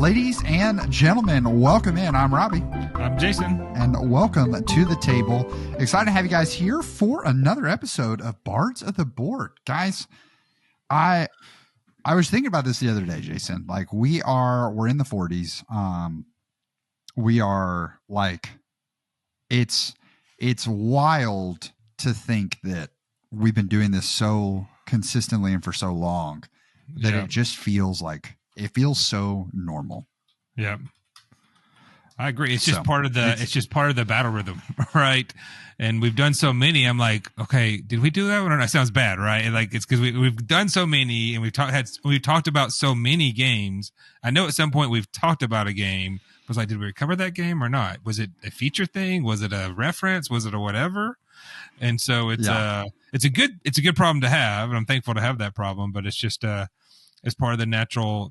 Ladies and gentlemen, welcome in. I'm Robbie. I'm Jason. And welcome to the table. Excited to have you guys here for another episode of Bards of the Board. Guys, I was thinking about this the other day, Jason. Like we're in the 40s. We are like, it's wild to think that we've been doing this so consistently and for so long that it just feels like it feels so normal. Yeah, I agree. It's just part of the battle rhythm, right? And we've done so many. I'm like, okay, did we do that one? That sounds bad, right? And like it's because we've done so many, and we've talked about so many games. I know at some point we've talked about a game. I was like, did we cover that game or not? Was it a feature thing? Was it a reference? Was it a whatever? And so it's a good problem to have, and I'm thankful to have that problem. But it's just as part of the natural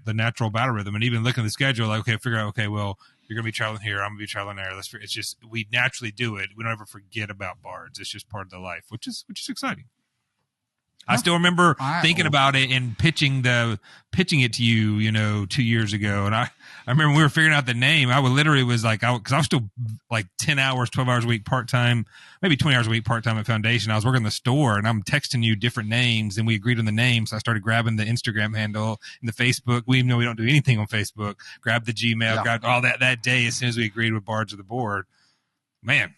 battle rhythm. And even looking at the schedule, like, okay, figure out, okay, well, you're going to be traveling here. I'm going to be traveling there. It's just, we naturally do it. We don't ever forget about bards. It's just part of the life, which is exciting. I still remember thinking about it and pitching it to you, 2 years ago. And I remember when we were figuring out the name, I was like, because I was still like 10 hours, 12 hours a week part-time, maybe 20 hours a week part-time at Foundation. I was working in the store and I'm texting you different names and we agreed on the names. So I started grabbing the Instagram handle and the Facebook. We even know we don't do anything on Facebook. Grabbed the Gmail, grabbed all that day as soon as we agreed with Bards of the Board. Man,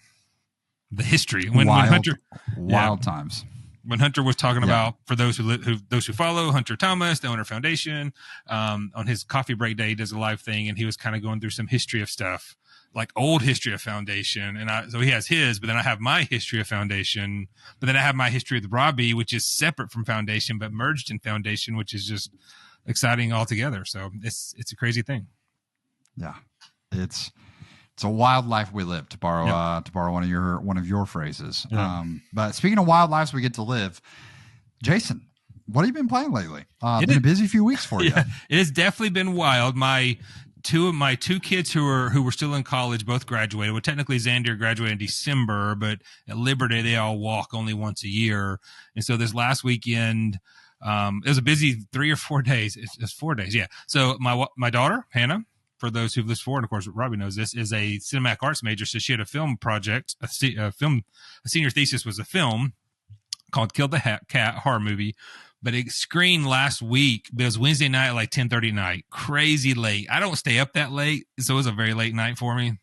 the history. Wild times. When Hunter was talking about, for those who follow Hunter Thomas, the owner of Foundation, on his coffee break day, he does a live thing, and he was kind of going through some history of stuff, like old history of Foundation. And so he has his, but then I have my history of Foundation, but then I have my history with Robbie, which is separate from Foundation, but merged in Foundation, which is just exciting altogether. So it's a crazy thing. Yeah, it's a wild life we live, to borrow one of your phrases. Yeah. But speaking of wild lives we get to live, Jason, what have you been playing lately? Been a busy few weeks for you. It has definitely been wild. My two kids who were still in college both graduated. Well, technically Xander graduated in December, but at Liberty they all walk only once a year. And so this last weekend, it was a busy 3 or 4 days. It's 4 days, yeah. So my daughter Hannah, for those who've listened before, and of course Robbie knows this, is a cinematic arts major. So she had a film project, a senior thesis was a film called Kill the Cat, horror movie, but it screened last week. It was Wednesday night at like 10:30 night, crazy late. I don't stay up that late, so it was a very late night for me.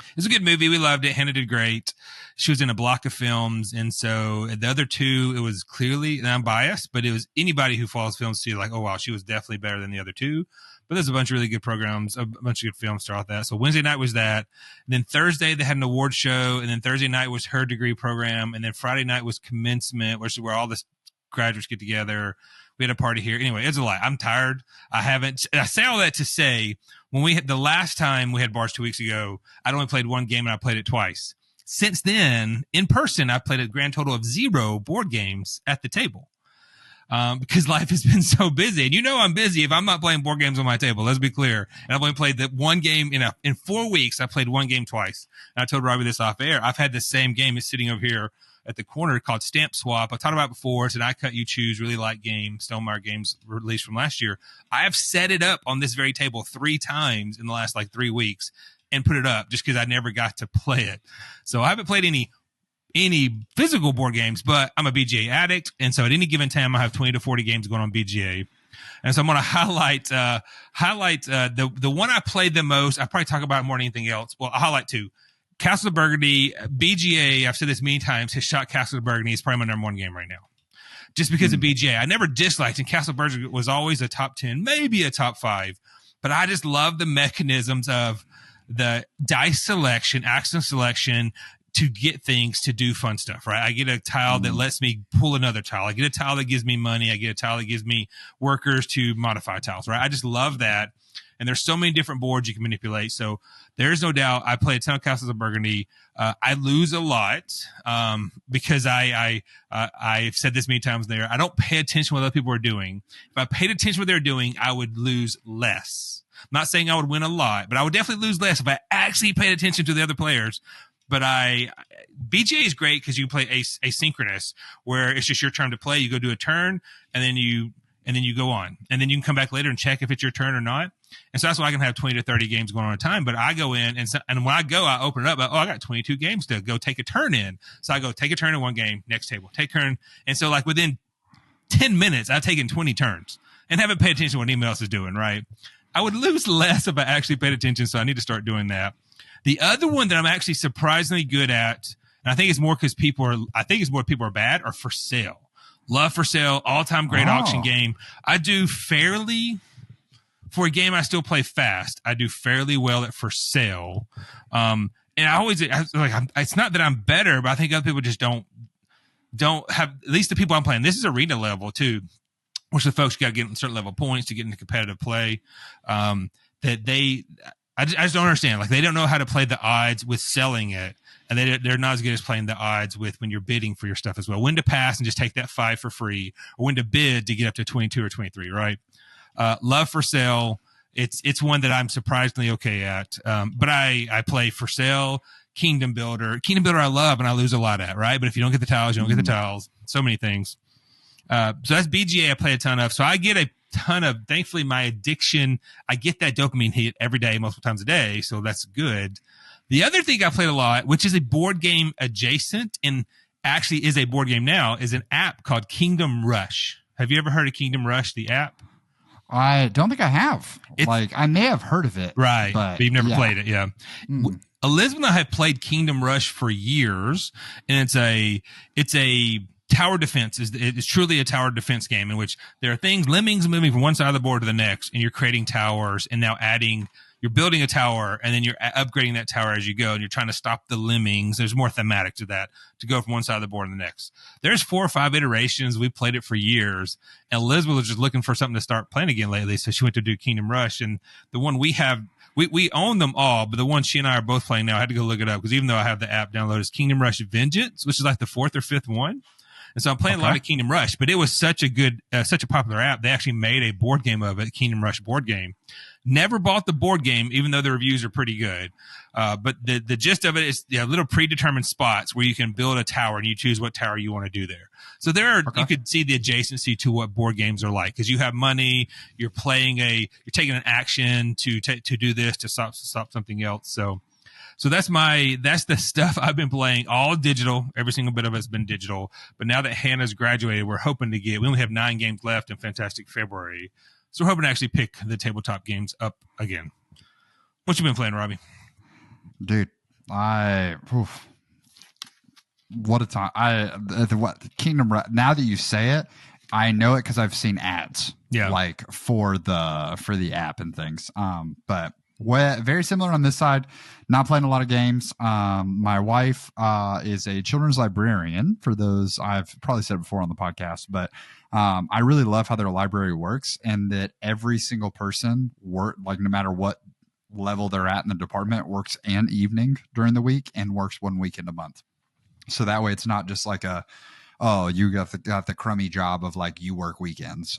It was a good movie. We loved it. Hannah did great. She was in a block of films. And so the other two, it was clearly, and I'm biased, but it was anybody who follows films see like, oh, wow, she was definitely better than the other two. But there's a bunch of really good programs, a bunch of good films throughout that. So Wednesday night was that. And then Thursday, they had an award show. And then Thursday night was her degree program. And then Friday night was commencement, which is where all the graduates get together. We had a party here. Anyway, it's a lot. I'm tired. I say all that to say, the last time we had Bars 2 weeks ago, I'd only played one game and I played it twice. Since then, in person, I played a grand total of 0 board games at the table. Because life has been so busy. And I'm busy if I'm not playing board games on my table. Let's be clear. And I've only played that one game in 4 weeks. I played one game twice. And I told Robbie this off air. I've had the same game. It's sitting over here at the corner called Stamp Swap. I talked about it before. It's an I Cut You Choose, really light game. Stonemeyer games released from last year. I have set it up on this very table 3 times in the last 3 weeks and put it up just because I never got to play it. So I haven't played any physical board games, but I'm a BGA addict. And so at any given time, I have 20 to 40 games going on BGA. And so I'm going to highlight the one I played the most. I probably talk about it more than anything else. Well, I'll highlight 2. Castle of Burgundy, BGA, I've said this many times, has shot Castle of Burgundy. It's probably my number 1 game right now. Just because of BGA. I never disliked, and Castle of Burgundy was always a top 10, maybe a top 5. But I just love the mechanisms of the dice selection, action selection, to get things to do fun stuff, right? I get a tile that lets me pull another tile. I get a tile that gives me money. I get a tile that gives me workers to modify tiles, right? I just love that. And there's so many different boards you can manipulate. So there's no doubt I play a ton of Castles of Burgundy. I lose a lot because I've said this many times there. I don't pay attention to what other people are doing. If I paid attention to what they're doing, I would lose less. I'm not saying I would win a lot, but I would definitely lose less if I actually paid attention to the other players. But BGA is great because you play asynchronous, where it's just your turn to play. You go do a turn, and then and then you go on, and then you can come back later and check if it's your turn or not. And so that's why I can have 20 to 30 games going on at a time. But I go in, and when I go, I open it up. I got 22 games to go take a turn in. So I go take a turn in one game, next table, take a turn. And so like within 10 minutes, I've taken 20 turns and haven't paid attention to what anyone else is doing, right? I would lose less if I actually paid attention, so I need to start doing that. The other one that I'm actually surprisingly good at, and I think it's more because people are bad, are For Sale. Love For Sale, all-time great auction game. I do fairly, for a game I still play fast, I do fairly well at For Sale. And it's not that I'm better, but I think other people just don't have, at least the people I'm playing, this is arena level too, which the folks got to get a certain level of points to get into competitive play. I just don't understand. Like, they don't know how to play the odds with selling it, and they're not as good as playing the odds with when you're bidding for your stuff as well. When to pass and just take that 5 for free, or when to bid to get up to 22 or 23, right? Love For Sale. It's one that I'm surprisingly okay at. But I play For Sale, Kingdom Builder. Kingdom Builder I love, and I lose a lot at, right? But if you don't get the tiles, you don't get the tiles. So many things. So that's BGA I play a ton of. So I get a ton of, thankfully my addiction, I get that dopamine hit every day, multiple times a day. So that's good. The other thing I played a lot, which is a board game adjacent and actually is a board game now, is an app called Kingdom Rush. Have you ever heard of Kingdom Rush, the app? I don't think I have. I may have heard of it. Right. But you've never played it. Yeah. Elizabeth and I have played Kingdom Rush for years, and it's a tower defense. It's truly a tower defense game in which there are lemmings moving from one side of the board to the next, and you're creating towers and now you're building a tower, and then you're upgrading that tower as you go, and you're trying to stop the lemmings. There's more thematic to that, to go from one side of the board to the next. There's 4 or 5 iterations. We've played it for years, and Elizabeth was just looking for something to start playing again lately, so she went to do Kingdom Rush, and the one we have, we own them all, but the one she and I are both playing now, I had to go look it up, because even though I have the app downloaded, is Kingdom Rush Vengeance, which is like the 4th or 5th one. And so I'm playing a lot of Kingdom Rush, but it was such a popular app. They actually made a board game of it, Kingdom Rush board game. Never bought the board game, even though the reviews are pretty good. But the gist of it is little predetermined spots where you can build a tower, and you choose what tower you want to do there. So you could see the adjacency to what board games are like, because you have money, you're taking an action to do this, to stop something else. So that's the stuff I've been playing, all digital. Every single bit of it's been digital. But now that Hannah's graduated, we only have 9 games left in Fantastic February. So we're hoping to actually pick the tabletop games up again. What you been playing, Robbie? Dude, what a time. Kingdom, now that you say it, I know it because I've seen ads. Yeah. Like for the app and things. But very similar on this side. Not playing a lot of games. My wife is a children's librarian. For those, I've probably said it before on the podcast, but I really love how their library works, and that every single person no matter what level they're at in the department, works an evening during the week and works 1 weekend a month. So that way, it's not just like you got the crummy job of like you work weekends.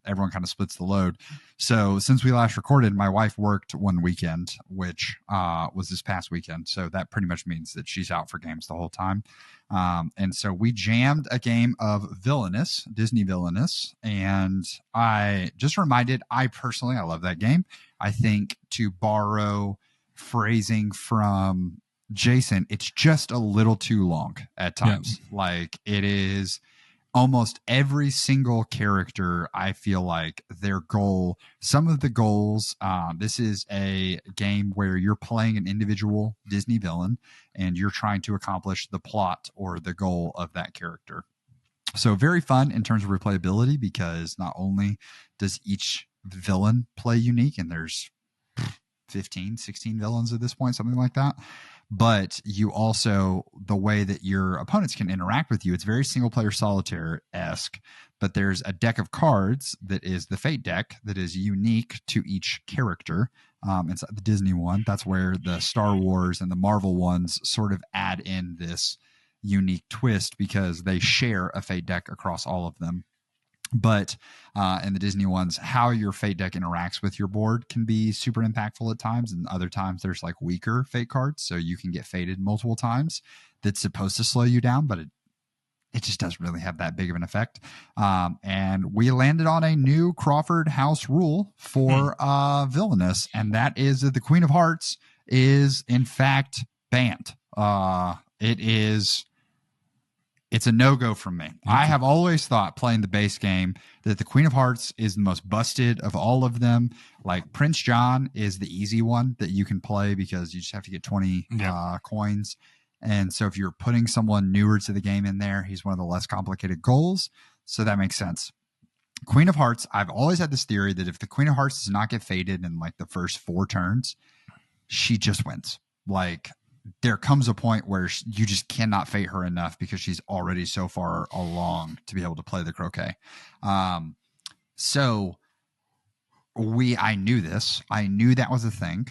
Everyone kind of splits the load. So since we last recorded, my wife worked 1 weekend, which was this past weekend. So that pretty much means that she's out for games the whole time. And so we jammed a game of Disney Villainous. And I just reminded, I love that game. I think, to borrow phrasing from Jason, it's just a little too long at times. Yeah. Like, it is almost every single character, I feel like their goal, some of the goals, this is a game where you're playing an individual Disney villain and you're trying to accomplish the plot or the goal of that character. So very fun in terms of replayability, because not only does each villain play unique, and there's 15, 16 villains at this point, something like that, but you also, the way that your opponents can interact with you, it's very single player solitaire-esque, but there's a deck of cards that is the Fate deck that is unique to each character. It's the Disney one. That's where the Star Wars and the Marvel ones sort of add in this unique twist, because they share a Fate deck across all of them. But in the Disney ones, how your Fate deck interacts with your board can be super impactful at times, and other times there's like weaker Fate cards, so you can get fated multiple times. That's supposed to slow you down, but it just doesn't really have that big of an effect. And we landed on a new Crawford House rule for Villainous, and that is that the Queen of Hearts is in fact banned. It's a no-go from me. I have always thought, playing the base game, that the Queen of Hearts is the most busted of all of them. Like, Prince John is the easy one that you can play because you just have to get 20 coins. And so if you're putting someone newer to the game in there, he's one of the less complicated goals. So that makes sense. Queen of Hearts, I've always had this theory that if the Queen of Hearts does not get faded in like the first 4 turns, she just wins. Like, there comes a point where you just cannot fate her enough because she's already so far along to be able to play the croquet. So I knew this. I knew that was a thing.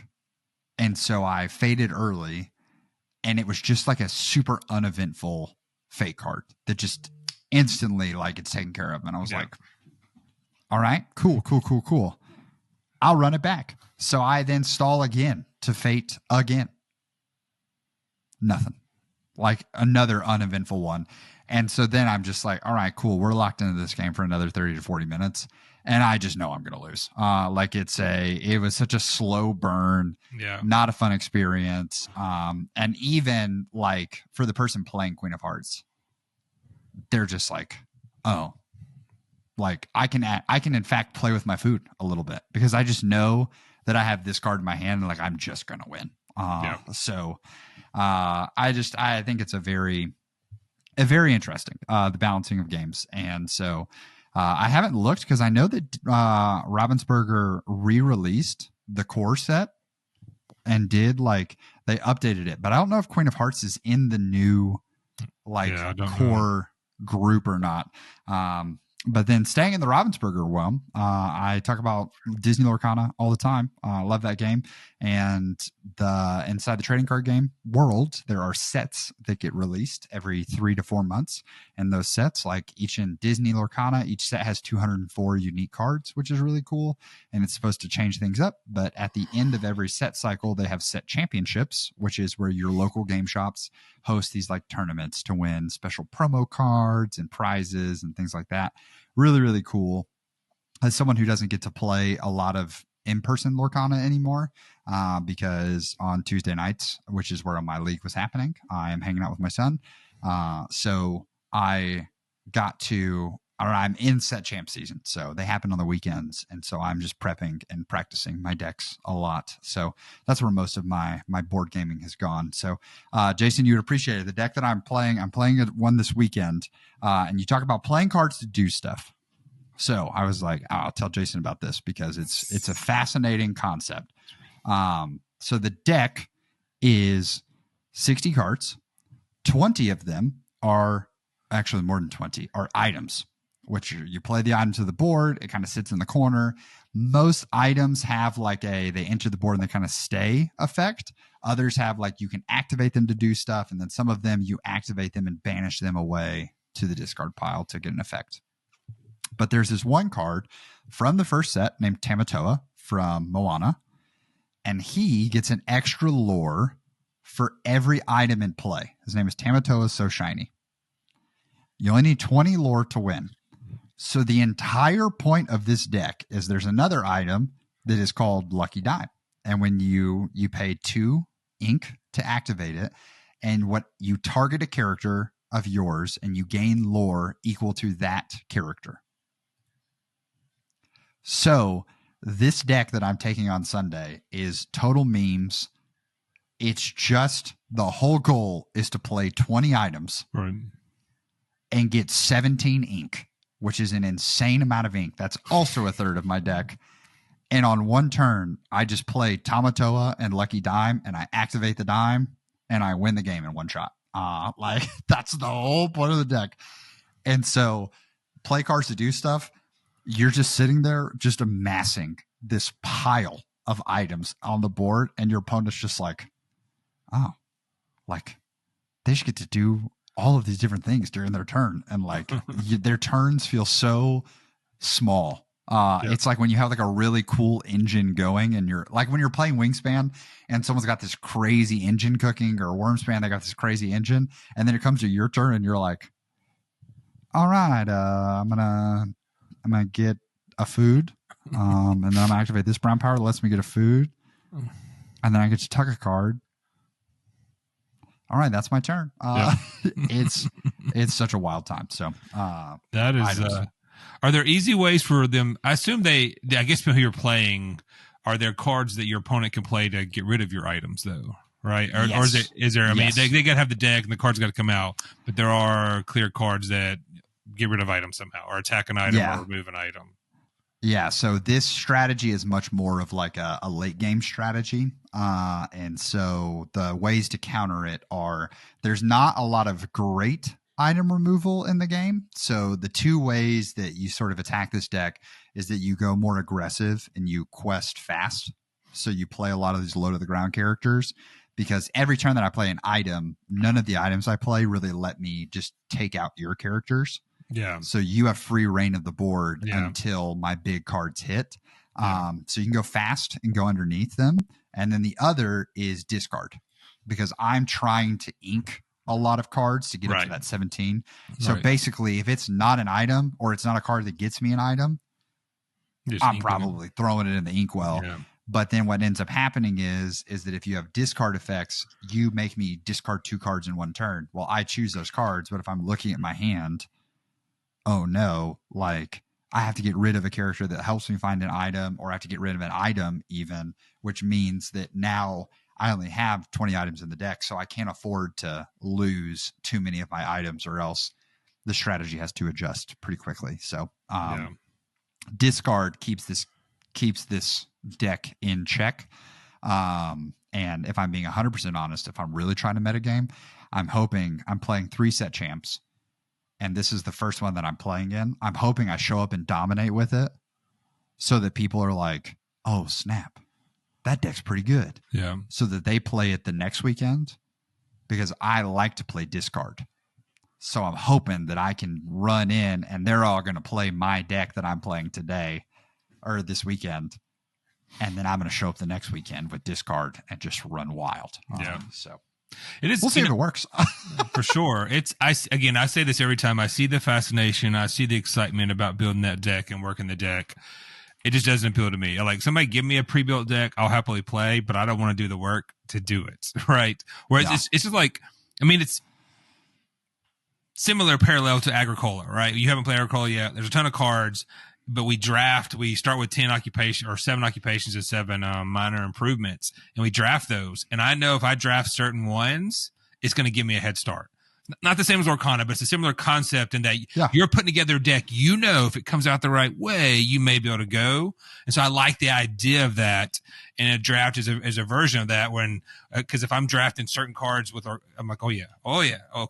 And so I faded early, and it was just like a super uneventful fate card that just instantly, like, it's taken care of. And I was like, all right, cool. I'll run it back. So I then stall again to fate again. Nothing. Like, another uneventful one. And so then I'm just like, all right, cool. We're locked into this game for another 30 to 40 minutes. And I just know I'm going to lose. Like, it was such a slow burn. Yeah. Not a fun experience. And even like for the person playing Queen of Hearts, they're just like, oh, like I can in fact play with my food a little bit because I just know that I have this card in my hand and like, I'm just going to win. So I think it's a very interesting, the balancing of games. And so, I haven't looked because I know that, Ravensburger re-released the core set and they updated it, but I don't know if Queen of Hearts is in the new, core group or not. But then staying in the Ravensburger realm, I talk about Disney Lorcana all the time. I love that game. And inside the trading card game world, there are sets that get released every 3 to 4 months. And those sets, like each in Disney Lorcana, each set has 204 unique cards, which is really cool. And it's supposed to change things up. But at the end of every set cycle, they have set championships, which is where your local game shops host these like tournaments to win special promo cards and prizes and things like that. Really, really cool. As someone who doesn't get to play a lot of in-person Lorcana anymore, because on Tuesday nights, which is where my league was happening, I am hanging out with my son. So I'm in set champ season. So they happen on the weekends. And so I'm just prepping and practicing my decks a lot. So that's where most of my board gaming has gone. So, Jason, you would appreciate it. The deck that I'm playing one this weekend. And you talk about playing cards to do stuff. So I was like, I'll tell Jason about this because it's a fascinating concept. So the deck is 60 cards. 20 of them are actually more than 20 are items, which you play the item to the board. It kind of sits in the corner. Most items have they enter the board and they kind of stay effect. Others have you can activate them to do stuff. And then some of them, you activate them and banish them away to the discard pile to get an effect. But there's this one card from the first set named Tamatoa from Moana. And he gets an extra lore for every item in play. His name is Tamatoa So Shiny. You only need 20 lore to win. So the entire point of this deck is there's another item that is called Lucky Dime. And when you pay 2 ink to activate it, and what you target a character of yours and you gain lore equal to that character. So this deck that I'm taking on Sunday is total memes. It's just the whole goal is to play 20 items and get 17 ink, which is an insane amount of ink. That's also a third of my deck. And on one turn, I just play Tamatoa and Lucky Dime, and I activate the dime, and I win the game in one shot. That's the whole point of the deck. And so play cards to do stuff. You're just sitting there just amassing this pile of items on the board, and your opponent's just like, oh, they should get to do all of these different things during their turn. And their turns feel so small. It's like when you have a really cool engine going and you're when you're playing Wingspan and someone's got this crazy engine cooking, or Wormspan, they got this crazy engine. And then it comes to your turn and you're like, all right, I'm gonna get a food, and then I'm gonna activate this brown power that lets me get a food, and then I get to tuck a card. All right, that's my turn. It's such a wild time. So that is. Are there easy ways for them? I assume I guess who you're playing, are there cards that your opponent can play to get rid of your items, though? Right? Or, yes. or is there? I mean, they got to have the deck and the cards got to come out, but there are clear cards that get rid of items somehow, or attack an item, or remove an item. Yeah, so this strategy is much more of like a late game strategy. And so the ways to counter it are, there's not a lot of great item removal in the game. So the two ways that you sort of attack this deck is that you go more aggressive and you quest fast. So you play a lot of these low to the ground characters, because every turn that I play an item, none of the items I play really let me just take out your characters. Yeah. So you have free reign of the board until my big cards hit. So you can go fast and go underneath them. And then the other is discard, because I'm trying to ink a lot of cards to get up to that 17. So basically, if it's not an item, or it's not a card that gets me an item, I'm probably throwing it in the inkwell. Yeah. But then what ends up happening is that if you have discard effects, you make me discard 2 cards in one turn. Well, I choose those cards, but if I'm looking at my hand, oh no, like I have to get rid of a character that helps me find an item, or I have to get rid of an item even, which means that now I only have 20 items in the deck, so I can't afford to lose too many of my items, or else the strategy has to adjust pretty quickly. So discard keeps this deck in check. And if I'm being 100% honest, if I'm really trying to metagame, I'm playing 3 set champs, and this is the first one that I'm playing in. I'm hoping I show up and dominate with it, so that people are like, oh snap, that deck's pretty good. Yeah. So that they play it the next weekend, because I like to play discard. So I'm hoping that I can run in and they're all going to play my deck that I'm playing today or this weekend. And then I'm going to show up the next weekend with discard and just run wild. Yeah. So it is. We'll see if it works. For sure. I say this every time. I see the fascination. I see the excitement about building that deck and working the deck. It just doesn't appeal to me. Like, somebody give me a pre-built deck, I'll happily play, but I don't want to do the work to do it. Right. Whereas it's just like, I mean, it's similar parallel to Agricola, right? You haven't played Agricola yet. There's a ton of cards, but we start with 10 occupation or 7 occupations and 7 minor improvements, and we draft those. And I know if I draft certain ones, it's going to give me a head start. Not the same as Orcana, but it's a similar concept in that you're putting together a deck. You know, if it comes out the right way, you may be able to go. And so I like the idea of that. And a draft is a version of that, when, because if I'm drafting certain cards I'm like, okay,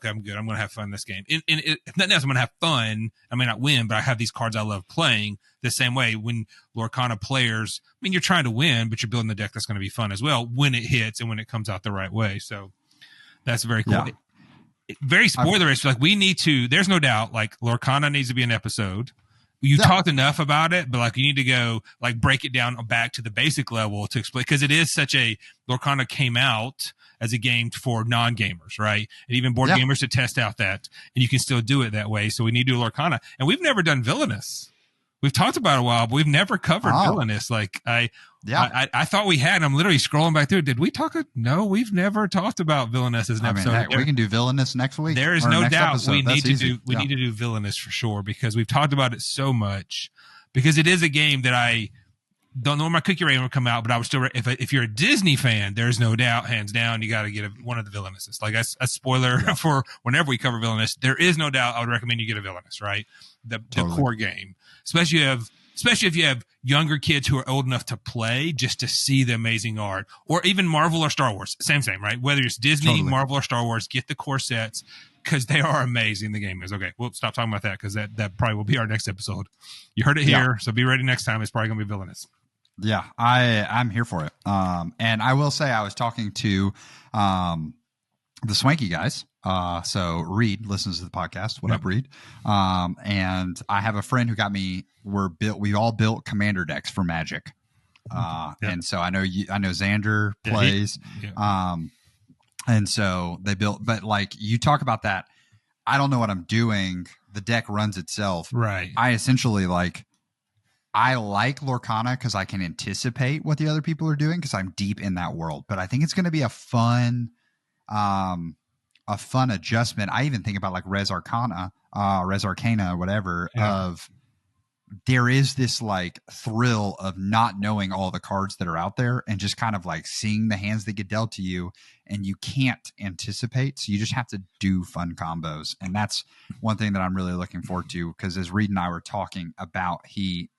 I'm good. I'm going to have fun this game. If nothing else, I'm going to have fun. I may not win, but I have these cards I love playing the same way. When Lorcana players, I mean, you're trying to win, but you're building the deck that's going to be fun as well when it hits and when it comes out the right way. So that's very cool. Yeah. Very spoilerish. Like, there's no doubt, like, Lorcana needs to be an episode. You talked enough about it, but like, you need to go, like, break it down back to the basic level to explain, because it is Lorcana came out as a game for non-gamers, right? And even board gamers to test out that, and you can still do it that way. So we need to do Lorcana. And we've never done Villainous. We've talked about it a while, but we've never covered Villainous. Like, I thought we had. I'm literally scrolling back through. Did we talk? No, we've never talked about Villainous as an episode. Heck, we can do Villainous next week. There is no doubt we need to do Villainous for sure, because we've talked about it so much. Because it is a game that I don't know when my cookie rating will come out, but I would still. If you're a Disney fan, there's no doubt, hands down, you got to get one of the Villainouses. Like, a spoiler for whenever we cover Villainous, there is no doubt I would recommend you get a Villainous, right? The core game. Especially if you have younger kids who are old enough to play, just to see the amazing art, or even Marvel or Star Wars, same, right? Whether it's Disney, Marvel, or Star Wars, get the core sets, because they are amazing. The game is. Okay, we'll stop talking about that, because that probably will be our next episode. You heard it here, so be ready next time. It's probably going to be Villainous. Yeah, I'm here for it. And I will say, I was talking to the Swanky guys. So Reed listens to the podcast. What up, Reed? And I have a friend who got me. We all built commander decks for Magic. And so I know Xander plays. And so they built. But like, you talk about that, I don't know what I'm doing. The deck runs itself. Right. I essentially I like Lorcana because I can anticipate what the other people are doing because I'm deep in that world. But I think it's going to be a fun adjustment. I even think about like Res Arcana, whatever, of there is this like thrill of not knowing all the cards that are out there and just kind of like seeing the hands that get dealt to you, and you can't anticipate. So you just have to do fun combos. And that's one thing that I'm really looking forward to, because as Reed and I were talking about,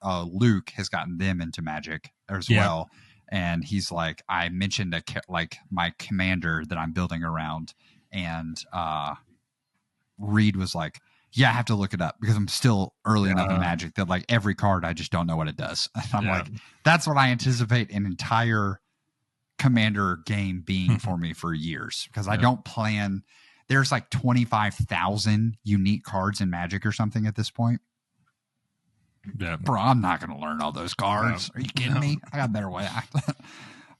Luke has gotten them into Magic as well. And he's like, I mentioned my commander that I'm building around, and Reed was like, yeah, I have to look it up because I'm still early enough in Magic that like every card, I just don't know what it does. And I'm like, that's what I anticipate an entire commander game being for me for years, because I don't plan. There's like 25,000 unique cards in Magic or something at this point. Yeah. Bro, I'm not going to learn all those cards. Are you kidding me? I got a better way.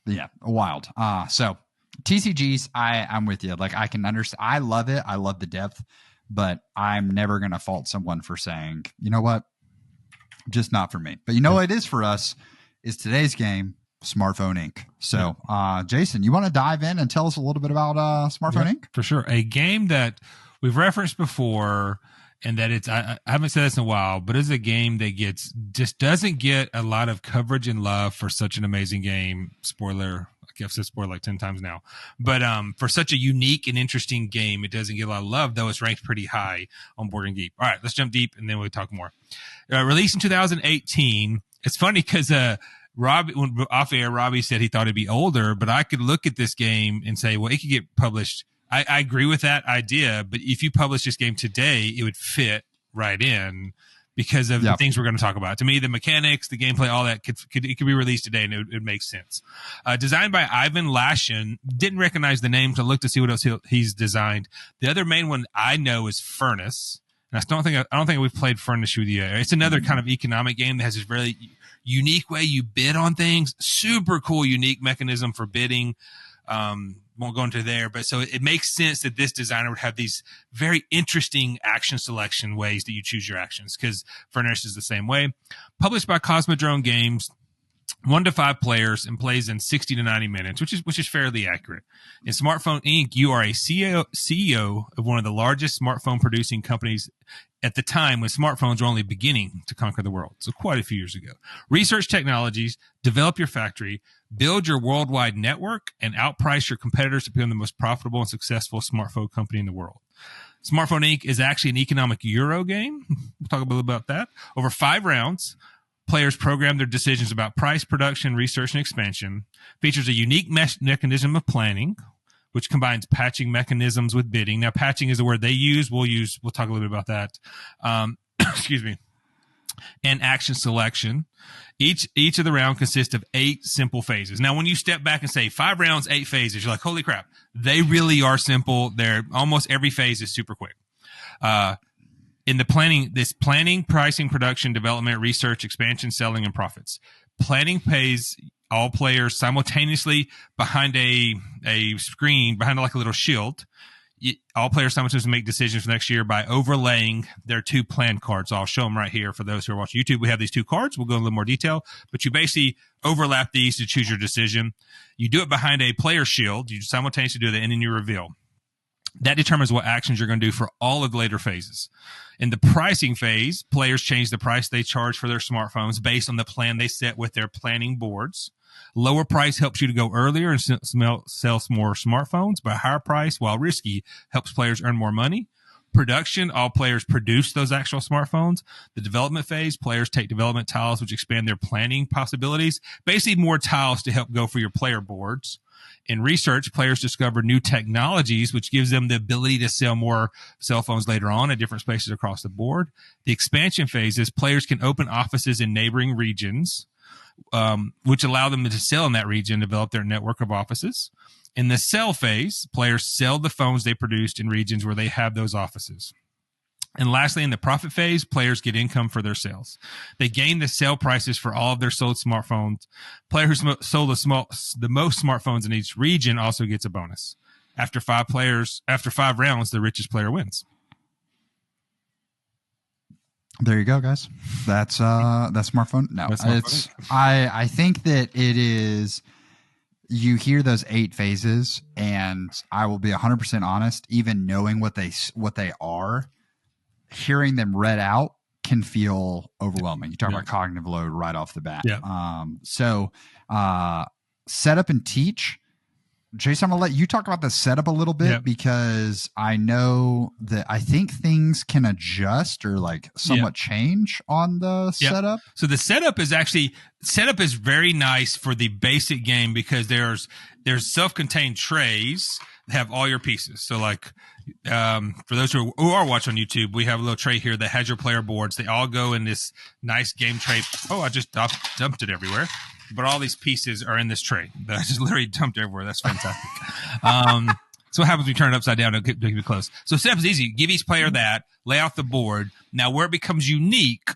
Yeah, wild. So TCGs, I'm with you. Like, I can understand. I love it. I love the depth. But I'm never going to fault someone for saying, you know what, just not for me. But you know what it is for us is today's game, Smartphone Inc. So, Jason, you want to dive in and tell us a little bit about Smartphone Inc.? For sure. A game that we've referenced before, and that I haven't said this in a while, but it's a game that doesn't get a lot of coverage and love for such an amazing game. Spoiler. I've said spoiler like 10 times now, but for such a unique and interesting game, it doesn't get a lot of love, though it's ranked pretty high on Board and Geek. All right, let's jump deep and then we'll talk more. Released in 2018. It's funny because Robbie, when off air, Robbie said he thought it'd be older, but I could look at this game and say, well, it could get published. I agree with that idea, but if you publish this game today, it would fit right in, because of the things we're going to talk about. To me, the mechanics, the gameplay, all that could be released today, and it makes sense. Designed by Ivan Lashin. Didn't recognize the name to look to see what else he's designed. The other main one I know is Furnace. And I don't think we've played Furnace with you. It's another kind of economic game that has this really unique way you bid on things. Super cool, unique mechanism for bidding. Won't go into there, but so it makes sense that this designer would have these very interesting action selection ways that you choose your actions, because Furnace is the same way. Published by Cosmodrome Games, 1 to 5 players, and plays in 60 to 90 minutes, which is fairly accurate. In Smartphone Inc., you are a CEO of one of the largest smartphone producing companies at the time when smartphones were only beginning to conquer the world. So quite a few years ago. Research technologies, develop your factory, build your worldwide network, and outprice your competitors to become the most profitable and successful smartphone company in the world. Smartphone Inc. is actually an economic Euro game. We'll talk a little about that. Over 5 rounds, players program their decisions about price, production, research, and expansion. Features a unique mechanism of planning, which combines patching mechanisms with bidding. Now, patching is the word they use. We'll talk a little bit about that. Excuse me. And action selection. Each of the round consists of 8 simple phases. Now, when you step back and say 5 rounds, 8 phases, you're like, holy crap. They really are simple. They're almost every phase is super quick. In the planning, pricing, production, development, research, expansion, selling, and profits. Planning pays all players simultaneously behind a screen, behind like a little shield. All players simultaneously make decisions for next year by overlaying their 2 plan cards. I'll show them right here for those who are watching YouTube. We have these 2 cards. We'll go in a little more detail, but you basically overlap these to choose your decision. You do it behind a player shield. You simultaneously do that, and then you reveal. That determines what actions you're going to do for all of the later phases. In the pricing phase, players change the price they charge for their smartphones based on the plan they set with their planning boards. Lower price helps you to go earlier and sell more smartphones, but higher price, while risky, helps players earn more money. Production, all players produce those actual smartphones. The development phase, players take development tiles, which expand their planning possibilities. Basically, more tiles to help go for your player boards. In research, players discover new technologies, which gives them the ability to sell more cell phones later on at different spaces across the board. The expansion phase is players can open offices in neighboring regions, which allow them to sell in that region, develop their network of offices. In the sell phase, players sell the phones they produced in regions where they have those offices. And lastly, in the profit phase, players get income for their sales. They gain the sale prices for all of their sold smartphones. Player who sold the most smartphones in each region also gets a bonus. After 5 rounds, the richest player wins. There you go, guys. That's smartphone. No, That's it's I think that it is. You hear those 8 phases, and I will be 100% honest. Even knowing what they are, hearing them read out can feel overwhelming. You talk about cognitive load right off the bat. Yeah. So set up and teach. Jason, I'm gonna let you talk about the setup a little bit because I know that I think things can adjust or like somewhat change on the setup. So the setup is very nice for the basic game because there's self-contained trays that have all your pieces. So like for those who are watching on YouTube, we have a little tray here that has your player boards. They all go in this nice game tray. Oh, I just dumped it everywhere. But all these pieces are in this tray that I just literally dumped everywhere. That's fantastic. So what happens when you turn it upside down to keep it close? So setup is easy. Give each player that, lay out the board. Now where it becomes unique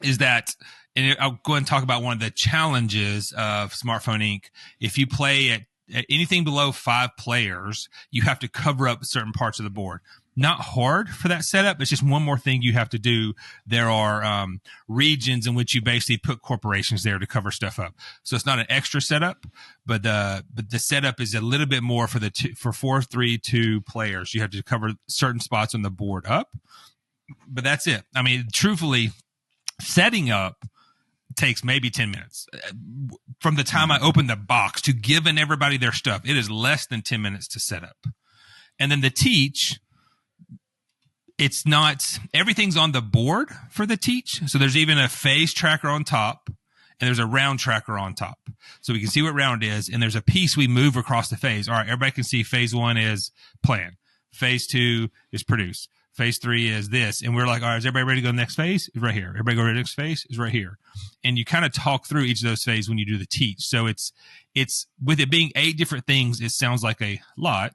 is that, and I'll go ahead and talk about one of the challenges of Smartphone Inc. If you play at anything below 5 players, you have to cover up certain parts of the board. Not hard for that setup. It's just one more thing you have to do. There are regions in which you basically put corporations there to cover stuff up. So it's not an extra setup, but the setup is a little bit more for 4, 3, 2 players. You have to cover certain spots on the board up, but that's it. I mean, truthfully, setting up takes maybe 10 minutes from the time I open the box to giving everybody their stuff. It is less than 10 minutes to set up. And then the teach, it's not, everything's on the board for the teach. So there's even a phase tracker on top and there's a round tracker on top. So we can see what round is. And there's a piece we move across the phase. All right. Everybody can see phase 1 is plan. Phase 2 is produce. Phase 3 is this. And we're like, all right, is everybody ready to go to the next phase? It's right here. Everybody go to the next phase? Is right here. And you kind of talk through each of those phases when you do the teach. So it's with it being 8 different things, it sounds like a lot,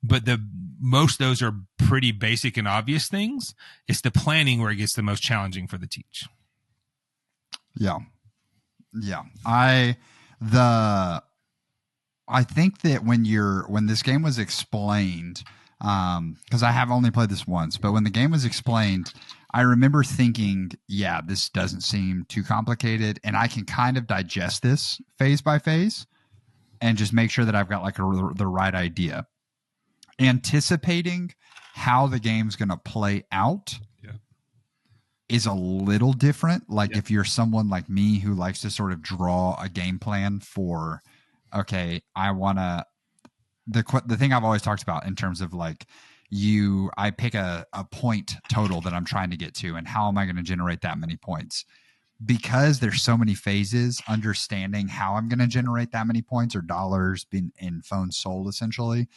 but most of those are pretty basic and obvious things. It's the planning where it gets the most challenging for the teach. Yeah. I think that when this game was explained, because I have only played this once, but when the game was explained, I remember thinking, yeah, this doesn't seem too complicated, and I can kind of digest this phase by phase and just make sure that I've got like the right idea. Anticipating how the game's going to play out is a little different. Like if you're someone like me who likes to sort of draw a game plan for, okay, I want to, the thing I've always talked about in terms of like I pick a point total that I'm trying to get to, and how am I going to generate that many points? Because there's so many phases, understanding how I'm going to generate that many points or dollars being in phones sold essentially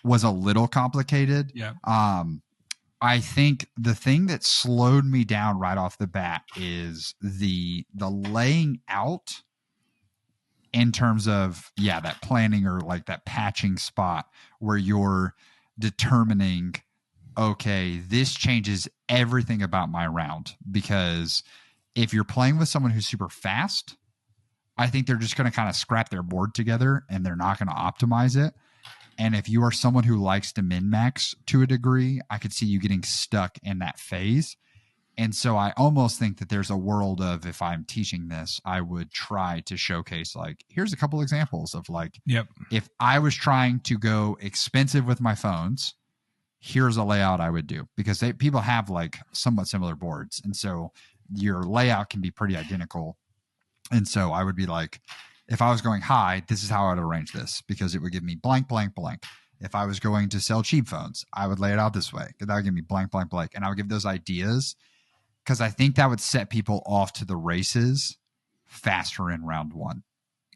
was a little complicated. Yeah. I think the thing that slowed me down right off the bat is the laying out in terms of, that planning or like that patching spot where you're determining, okay, this changes everything about my round. Because if you're playing with someone who's super fast, I think they're just going to kind of scrap their board together and they're not going to optimize it. And if you are someone who likes to min-max to a degree, I could see you getting stuck in that phase. And so I almost think that there's a world of, if I'm teaching this, I would try to showcase like, here's a couple examples of like, if I was trying to go expensive with my phones, here's a layout I would do, because people have like somewhat similar boards. And so your layout can be pretty identical. And so I would be like, if I was going high, this is how I would arrange this, because it would give me blank, blank, blank. If I was going to sell cheap phones, I would lay it out this way. That would give me blank, blank, blank. And I would give those ideas, because I think that would set people off to the races faster in round 1.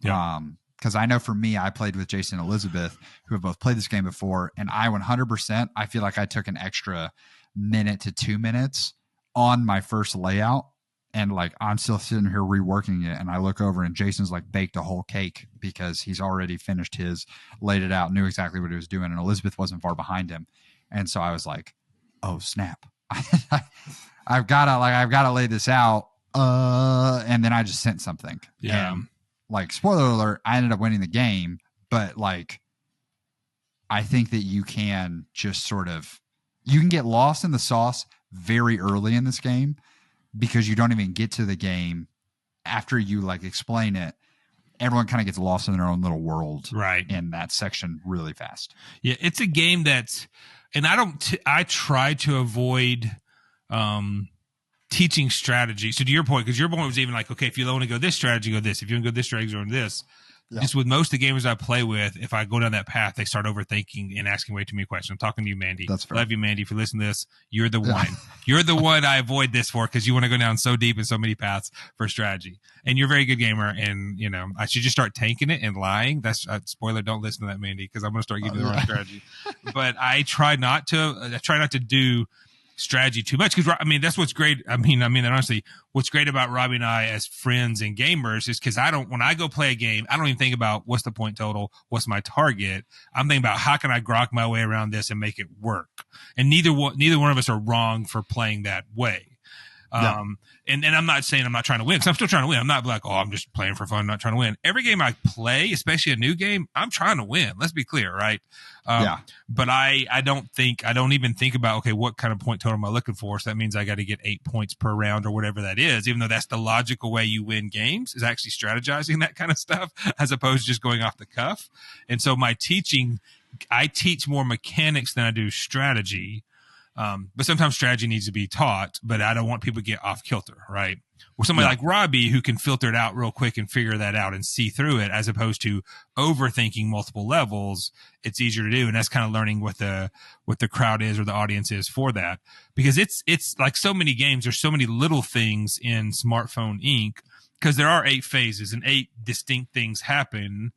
Yeah. Because I know for me, I played with Jason and Elizabeth, who have both played this game before, and I 100%, I feel like I took an extra minute to 2 minutes on my first layout. And like, I'm still sitting here reworking it, and I look over and Jason's like baked a whole cake because he's already finished his, laid it out, knew exactly what he was doing. And Elizabeth wasn't far behind him. And so I was like, oh snap. I've got to lay this out. And then I just sent something. Yeah. And like, spoiler alert, I ended up winning the game, but like, I think that you can just sort of you can get lost in the sauce very early in this game because you don't even get to the game after you like explain it. Everyone kind of gets lost in their own little world, right, in that section really fast. Yeah, it's a game that's, and I try to avoid teaching strategy. So to your point, because your point was even like, okay, if you want to go this strategy, go this. If you want to go this strategy, go this. Yeah. Just with most of the gamers I play with, if I go down that path, they start overthinking and asking way too many questions. I'm talking to you, Mandy. That's fair. Love you, Mandy. If you listen to this, you're the one. You're the one I avoid this for, because you want to go down so deep in so many paths for strategy. And you're a very good gamer. And, you know, I should just start tanking it and lying. That's spoiler. Don't listen to that, Mandy, because I'm going to start giving you the wrong strategy. But I try not to do strategy too much, because I mean that's what's great. I mean honestly, what's great about Robbie and I as friends and gamers is because when I go play a game, I don't even think about what's the point total, what's my target. I'm thinking about how can I grok my way around this and make it work. And neither one of us are wrong for playing that way. And I'm not saying I'm not trying to win, because I'm still trying to win. I'm not like, oh, I'm just playing for fun, not trying to win. Every game I play, especially a new game, I'm trying to win. Let's be clear, right? But I don't even think about, okay, what kind of point total am I looking for? So that means I got to get 8 points per round or whatever that is, even though that's the logical way you win games, is actually strategizing that kind of stuff as opposed to just going off the cuff. And so I teach more mechanics than I do strategy. But sometimes strategy needs to be taught, but I don't want people to get off kilter, right? Or somebody like Robbie who can filter it out real quick and figure that out and see through it, as opposed to overthinking multiple levels. It's easier to do. And that's kind of learning what the crowd is or the audience is for that, because it's like so many games. There's so many little things in Smartphone Inc. because there are 8 phases and 8 distinct things happen,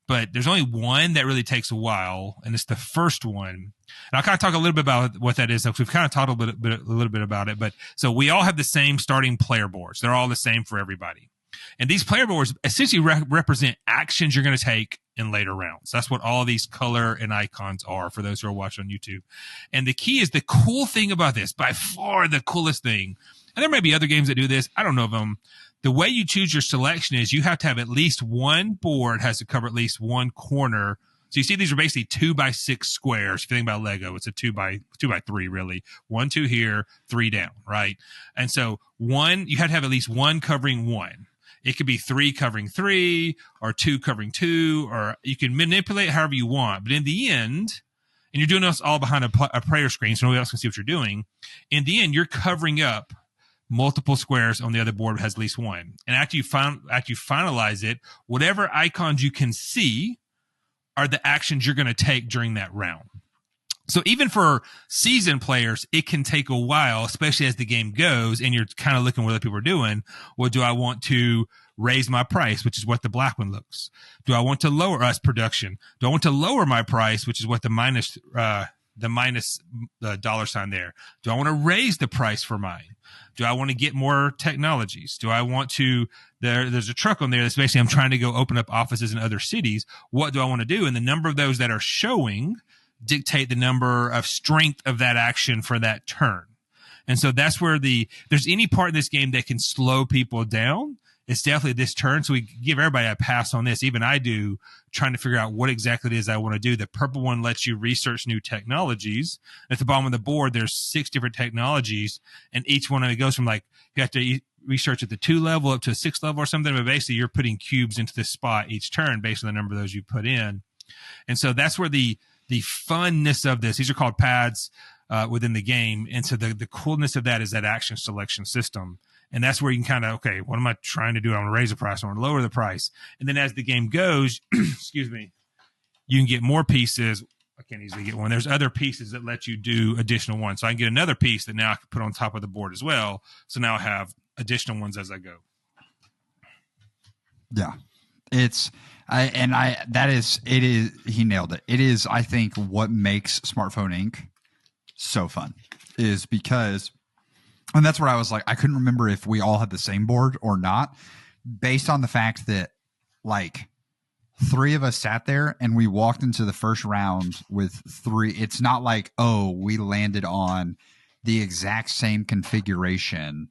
but there's only one that really takes a while, and it's the first one. And I'll kind of talk a little bit about what that is, because we've kind of talked a little bit about it. But so we all have the same starting player boards. They're all the same for everybody. And these player boards essentially represent actions you're going to take in later rounds. That's what all these color and icons are for those who are watching on YouTube. And the key is, the cool thing about this, by far the coolest thing, and there may be other games that do this, I don't know of them. The way you choose your selection is you have to have at least one board has to cover at least one corner. So you see, these are basically 2x6 squares. If you think about Lego, it's a 2x3 really. 1, 2 here, 3 down, right? And so you have to have at least one covering one. It could be 3 covering 3, or 2 covering 2, or you can manipulate however you want. But in the end, and you're doing this all behind a prayer screen, so nobody else can see what you're doing. In the end, you're covering up multiple squares on the other board has at least one. And after you finalize it, whatever icons you can see are the actions you're going to take during that round. So even for seasoned players, it can take a while, especially as the game goes and you're kind of looking what other people are doing. Well, do I want to raise my price, which is what the black one looks? Do I want to lower production? Do I want to lower my price, which is what the minus dollar sign there? Do I want to raise the price for mine? Do I want to get more technologies? Do I want to, there's a truck on there that's basically, I'm trying to go open up offices in other cities. What do I want to do? And the number of those that are showing dictate the number of strength of that action for that turn. And so that's where there's any part of this game that can slow people down, it's definitely this turn. So we give everybody a pass on this. Even I do, trying to figure out what exactly it is I want to do. The purple one lets you research new technologies. At the bottom of the board, there's 6 different technologies, and each one of it goes from like, you have to research at the 2 level up to a 6 level or something. But basically, you're putting cubes into this spot each turn based on the number of those you put in. And so that's where the funness of this, these are called pads within the game. And so the coolness of that is that action selection system. And that's where you can kind of, okay, what am I trying to do? I want to raise the price. I want to lower the price. And then as the game goes, excuse me, you can get more pieces. I can't easily get one. There's other pieces that let you do additional ones. So I can get another piece that now I can put on top of the board as well. So now I have additional ones as I go. Yeah. He nailed it. It is, I think, what makes Smartphone Inc. so fun is because, and that's where I was like, I couldn't remember if we all had the same board or not, based on the fact that like 3 of us sat there and we walked into the first round with 3. It's not like, oh, we landed on the exact same configuration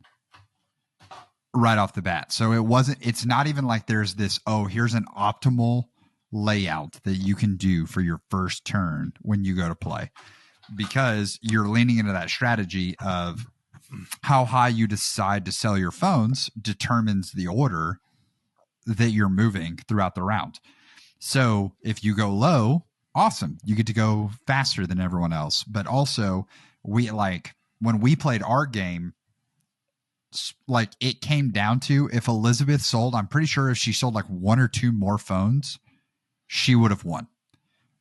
right off the bat. So it's not even like there's this, oh, here's an optimal layout that you can do for your first turn when you go to play. because you're leaning into that strategy of how high you decide to sell your phones determines the order that you're moving throughout the round. So if you go low, awesome, you get to go faster than everyone else. But also, we like when we played our game, like it came down to if Elizabeth sold, I'm pretty sure if she sold like one or two more phones, she would have won,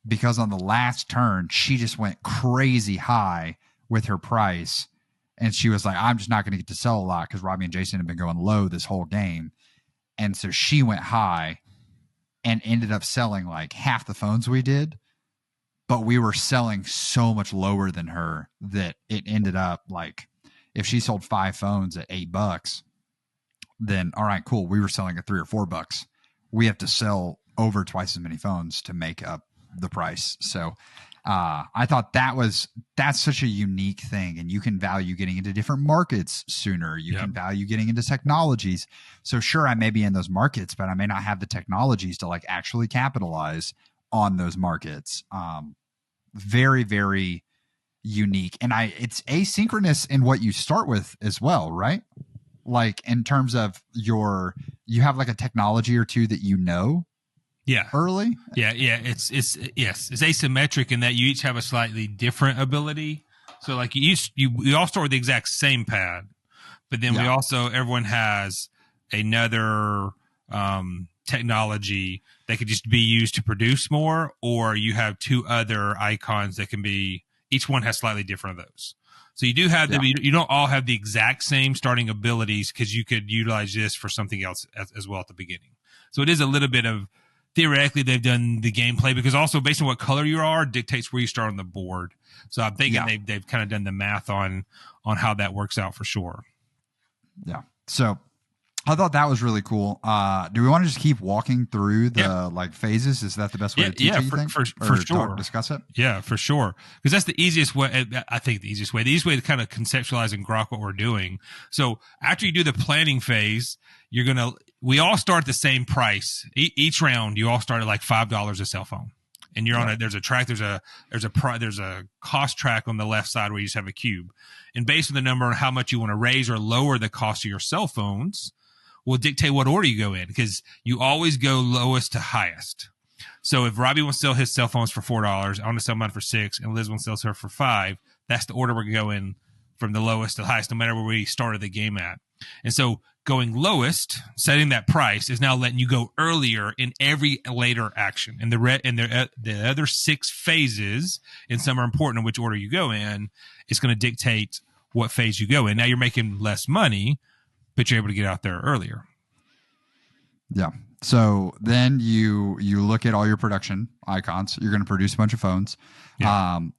because on the last turn she just went crazy high with her price, and she was like, I'm just not going to get to sell a lot because Robbie and Jason have been going low this whole game. And so she went high and ended up selling like half the phones we did, but we were selling so much lower than her that it ended up like, if she sold 5 phones at $8, then all right, cool. We were selling at $3 or $4. We have to sell over twice as many phones to make up the price. So I thought that's such a unique thing, and you can value getting into different markets sooner. You can value getting into technologies. So sure, I may be in those markets, but I may not have the technologies to like actually capitalize on those markets. Very, very unique. And it's asynchronous in what you start with as well, right? Like in terms of you have like a technology or two that early. It's asymmetric in that you each have a slightly different ability. So like you all start with the exact same pad, but then everyone has another technology that could just be used to produce more, or you have 2 other icons that can be, each one has slightly different of those. So you do have you don't all have the exact same starting abilities, because you could utilize this for something else as well at the beginning. So it is a little bit of, theoretically they've done the gameplay, because also based on what color you are dictates where you start on the board. So I'm thinking they've kind of done the math on how that works out for sure. Yeah. So I thought that was really cool. Do we want to just keep walking through the like phases? Is that the best way to teach it, you think? For sure. Discuss it? Yeah, for sure. Because that's the easiest way. I think the easiest way to kind of conceptualize and grok what we're doing. So after you do the planning phase, we all start at the same price. Each round, you all start at like $5 a cell phone. And you're on there's a track, there's a cost track on the left side where you just have a cube. And based on the number on how much you want to raise or lower the cost of your cell phones, will dictate what order you go in, because you always go lowest to highest. So if Robbie wants to sell his cell phones for $4, I want to sell mine for $6, and Liz wants to sell her for $5, that's the order we're going to go in from the lowest to the highest, no matter where we started the game at. And so going lowest, setting that price, is now letting you go earlier in every later action. And the other 6 phases, and some are important in which order you go in, is going to dictate what phase you go in. Now you're making less money, but you're able to get out there earlier. Yeah. So then you look at all your production icons. You're going to produce a bunch of phones,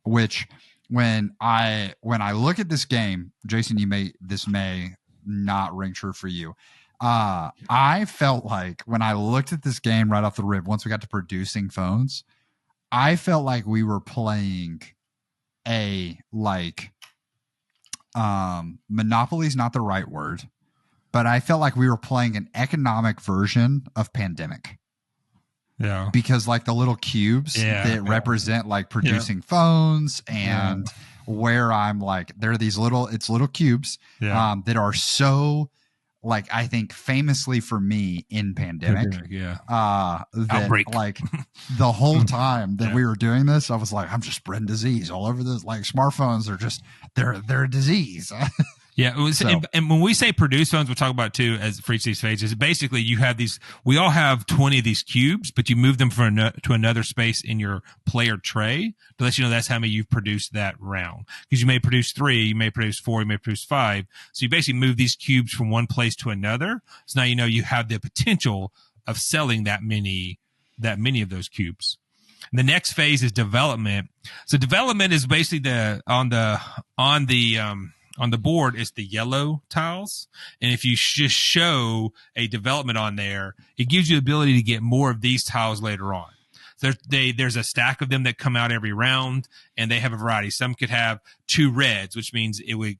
which when I look at this game, Jason, this may not ring true for you. I felt like when I looked at this game right off the rip, once we got to producing phones, I felt like we were playing Monopoly's not the right word, but I felt like we were playing an economic version of Pandemic. Yeah. Because like the little cubes that represent like producing phones, and where I'm like, there are these little cubes that are so, like, I think famously for me in Pandemic, that Outbreak. like the whole time that we were doing this, I was like, I'm just spreading disease all over this. Like smartphones are just, they're a disease. Yeah, and when we say produce phones, we'll talk about too as for each of these phases. Basically, you have these. We all have 20 of these cubes, but you move them to another space in your player tray to let you know that's how many you've produced that round. Because you may produce 3, you may produce 4, you may produce 5. So you basically move these cubes from one place to another. So now you know you have the potential of selling that many of those cubes. And the next phase is development. So development is basically on the board is the yellow tiles. And if you just show a development on there, it gives you the ability to get more of these tiles later on. So there's a stack of them that come out every round, and they have a variety. Some could have 2 reds, which means it would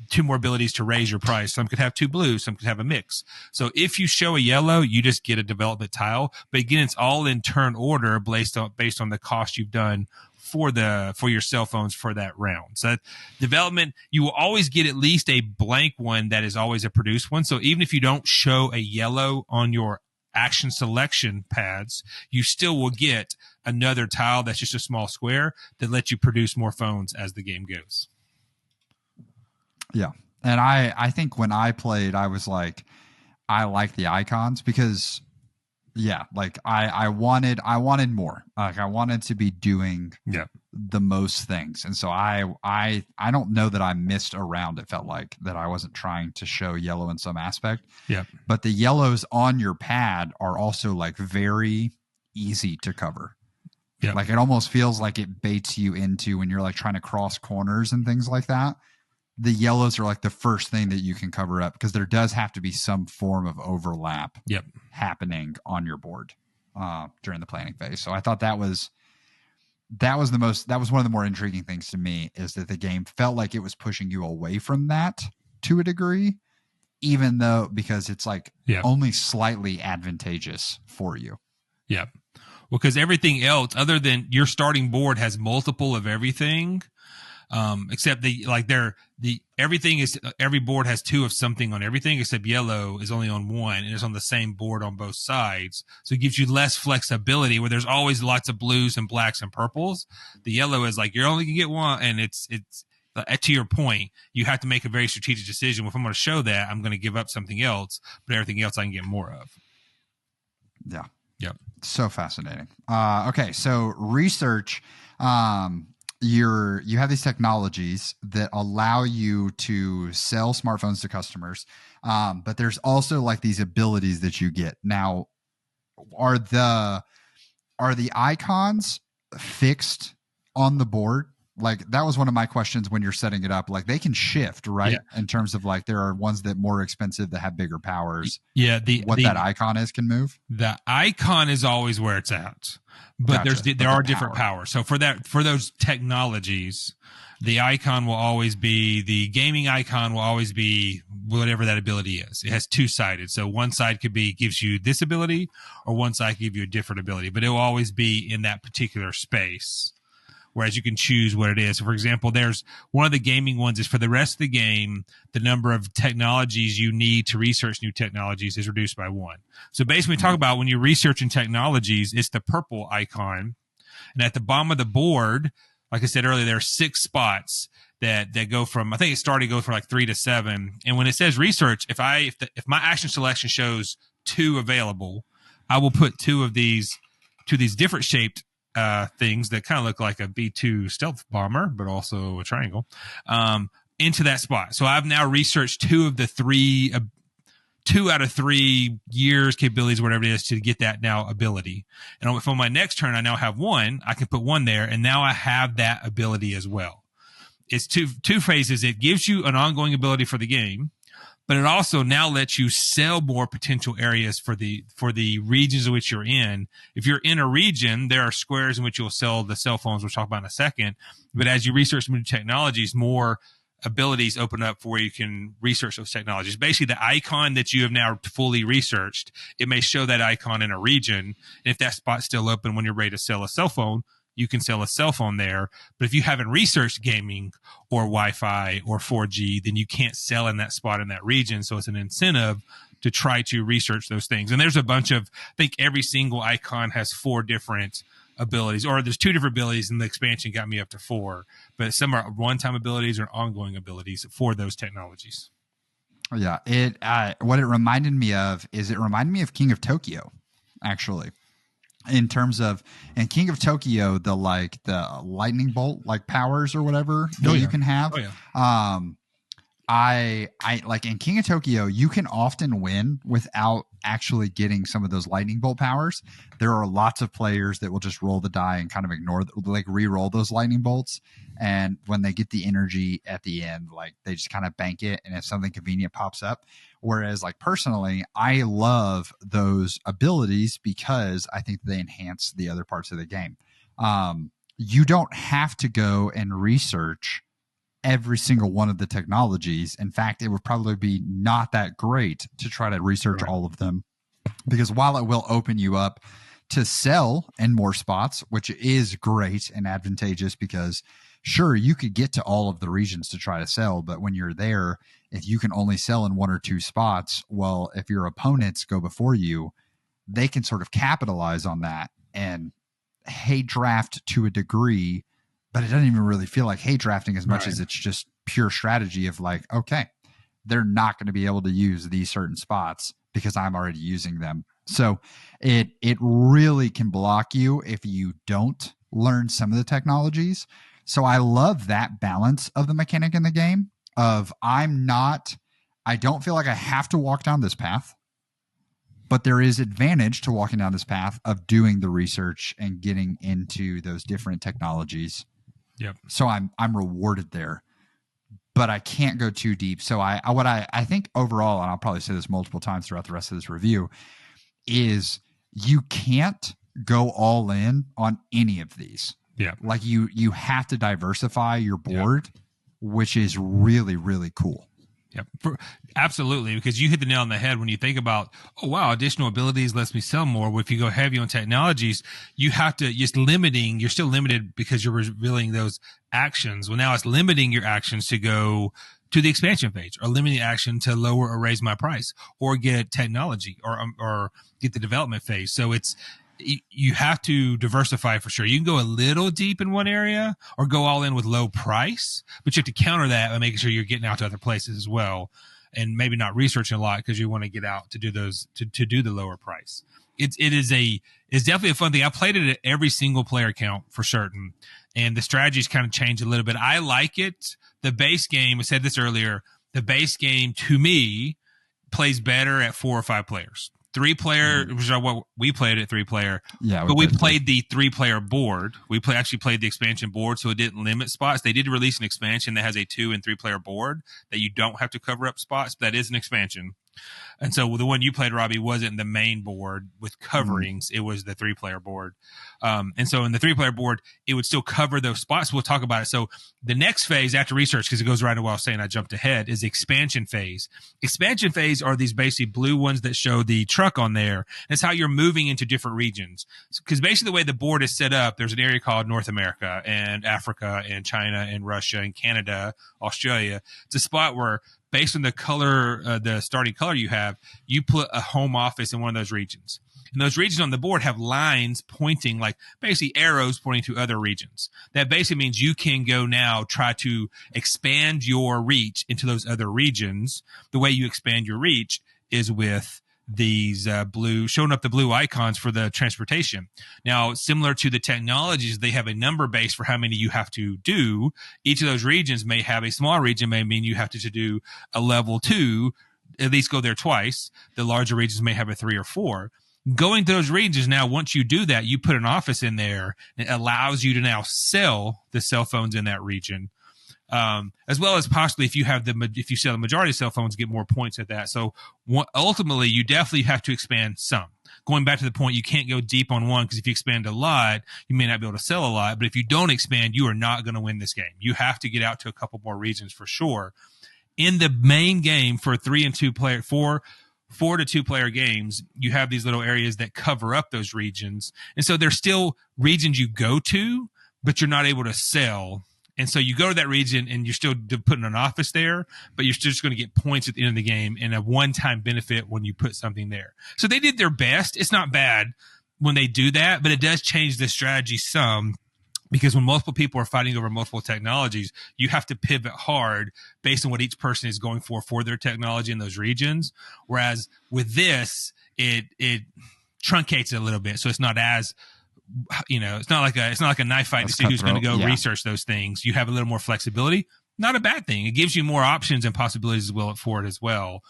2 more abilities to raise your price. Some could have 2 blues. Some could have a mix. So if you show a yellow, you just get a development tile. But again, it's all in turn order based on the cost you've done for your cell phones for that round. So development, you will always get at least a blank one that is always a produced one. So even if you don't show a yellow on your action selection pads, you still will get another tile that's just a small square that lets you produce more phones as the game goes. Yeah. And I think when I played, I was like, I like the icons because like I wanted more. Like I wanted to be doing the most things. And so I don't know that I missed a round. It felt like that I wasn't trying to show yellow in some aspect. Yeah. But the yellows on your pad are also like very easy to cover. Yeah. Like it almost feels like it baits you into when you're like trying to cross corners and things like that. The yellows are like the first thing that you can cover up because there does have to be some form of overlap happening on your board during the planning phase. So I thought that was one of the more intriguing things to me, is that the game felt like it was pushing you away from that to a degree, even though because it's like only slightly advantageous for you. Yeah. Well, because everything else other than your starting board has multiple of everything. Except every board has two of something on everything, except yellow is only on one and it's on the same board on both sides. So it gives you less flexibility where there's always lots of blues and blacks and purples. The yellow is like, you're only gonna get one. And it's to your point, you have to make a very strategic decision. Well, if I'm going to show that, I'm going to give up something else, but everything else I can get more of. Yeah. Yep. So fascinating. Okay. So research, you have these technologies that allow you to sell smartphones to customers. But there's also like these abilities that you get. Now, are the icons fixed on the board? Like that was one of my questions when you're setting it up. Like they can shift, right? Yeah. In terms of like there are ones that more expensive that have bigger powers. Yeah, that icon is can move. The icon is always where it's at, but there are different powers. So for those technologies, the icon will always be the gaming icon will always be whatever that ability is. It has two sided. So one side gives you this ability, or one side can give you a different ability, but it will always be in that particular space. Whereas you can choose what it is. So for example, there's one of the gaming ones is for the rest of the game, the number of technologies you need to research new technologies is reduced by one. So basically, we talk about when you're researching technologies, it's the purple icon. And at the bottom of the board, like I said earlier, there are 6 spots that go from, I think it started to go from like 3 to 7. And when it says research, if my action selection shows 2 available, I will put 2 of these different shaped things that kind of look like a B-2 stealth bomber, but also a triangle, into that spot. So I've now researched 2 out of 3 years capabilities, whatever it is, to get that now ability. And if on my next turn I now have 1, I can put 1 there, and now I have that ability as well. It's two phases. It gives you an ongoing ability for the game, but it also now lets you sell more potential areas for the regions in which you're in. If you're in a region, there are squares in which you'll sell the cell phones, we'll talk about in a second. But as you research new technologies, more abilities open up for where you can research those technologies. Basically, the icon that you have now fully researched, it may show that icon in a region. And if that spot's still open when you're ready to sell a cell phone, you can sell a cell phone there. But if you haven't researched gaming or Wi-Fi or 4G, then you can't sell in that spot in that region. So it's an incentive to try to research those things. And there's a bunch of, I think every single icon has 4 different abilities, or there's 2 different abilities, and the expansion got me up to 4. But some are one-time abilities or ongoing abilities for those technologies. Yeah. What it reminded me of King of Tokyo, actually. In terms of, and King of Tokyo, the lightning bolt powers or whatever you can have. Oh, yeah. I like in King of Tokyo, you can often win without actually getting some of those lightning bolt powers. There are lots of players that will just roll the die and kind of ignore, re-roll those lightning bolts. And when they get the energy at the end, they just kind of bank it. And if something convenient pops up, whereas personally, I love those abilities because I think they enhance the other parts of the game. You don't have to go and research every single one of the technologies. In fact, it would probably be not that great to try to research all of them, because while it will open you up to sell in more spots, which is great and advantageous because sure, you could get to all of the regions to try to sell, but when you're there, if you can only sell in 1 or 2 spots, well, if your opponents go before you, they can sort of capitalize on that and hate draft to a degree, but it doesn't even really feel like hate drafting as much as it's just pure strategy of like, okay, they're not going to be able to use these certain spots because I'm already using them. So it really can block you if you don't learn some of the technologies. So I love that balance of the mechanic in the game of I don't feel like I have to walk down this path, but there is advantage to walking down this path of doing the research and getting into those different technologies. Yep. So I'm rewarded there, but I can't go too deep. So I think overall, and I'll probably say this multiple times throughout the rest of this review, is you can't go all in on any of these. Yeah. Like you have to diversify your board, which is really, really cool. Yep. Absolutely. Because you hit the nail on the head when you think about, oh, wow, additional abilities lets me sell more. Well, if you go heavy on technologies, you have to you're still limited because you're revealing those actions. Well, now it's limiting your actions to go to the expansion phase or limiting action to lower or raise my price or get technology or get the development phase. So you have to diversify for sure. You can go a little deep in one area or go all in with low price, but you have to counter that by making sure you're getting out to other places as well. And maybe not researching a lot because you want to get out to do those, to do the lower price. It's definitely a fun thing. I played it at every single player count for certain. And the strategies kind of changed a little bit. I like it. The base game, I said this earlier, the base game to me plays better at 4 or 5 players. 3-player, which is what we played at 3-player. Yeah, but we played the 3-player board. We actually played the expansion board, so it didn't limit spots. They did release an expansion that has a 2- and 3-player board that you don't have to cover up spots, but that is an expansion. And so the one you played, Robbie, wasn't the main board with coverings. It was the 3-player board. And so in the 3-player board, it would still cover those spots. We'll talk about it. So the next phase after research, because it goes right to what I was saying, I jumped ahead, is expansion phase. Expansion phase are these basically blue ones that show the truck on there. That's how you're moving into different regions. Because basically the way the board is set up, there's an area called North America and Africa and China and Russia and Canada, Australia. It's a spot where based on the color, the starting color you have, you put a home office in one of those regions. And those regions on the board have lines pointing, like basically arrows pointing to other regions. That basically means you can go now try to expand your reach into those other regions. The way you expand your reach is with these showing up the blue icons for the transportation. Now, similar to the technologies, they have a number base for how many you have to do. Each of those regions may have a small region, may mean you have to do a level 2, at least go there twice. The larger regions may have a 3 or 4. Going to those regions now, once you do that, you put an office in there. It allows you to now sell the cell phones in that region. As well as possibly if you sell the majority of cell phones, get more points at that. So ultimately, you definitely have to expand some. Going back to the point, you can't go deep on one because if you expand a lot, you may not be able to sell a lot. But if you don't expand, you are not going to win this game. You have to get out to a couple more regions for sure. In the main game for 4 to 2-player games, you have these little areas that cover up those regions. And so there's still regions you go to, but you're not able to sell. And so you go to that region and you're still putting an office there, but you're still just going to get points at the end of the game and a one-time benefit when you put something there. So they did their best. It's not bad when they do that, but it does change the strategy some because when multiple people are fighting over multiple technologies, you have to pivot hard based on what each person is going for their technology in those regions. Whereas with this, it truncates it a little bit. So it's not as, it's not like a knife fight to see who's going to go research those things. You have a little more flexibility. Not a bad thing. It gives you more options and possibilities as well for it as well.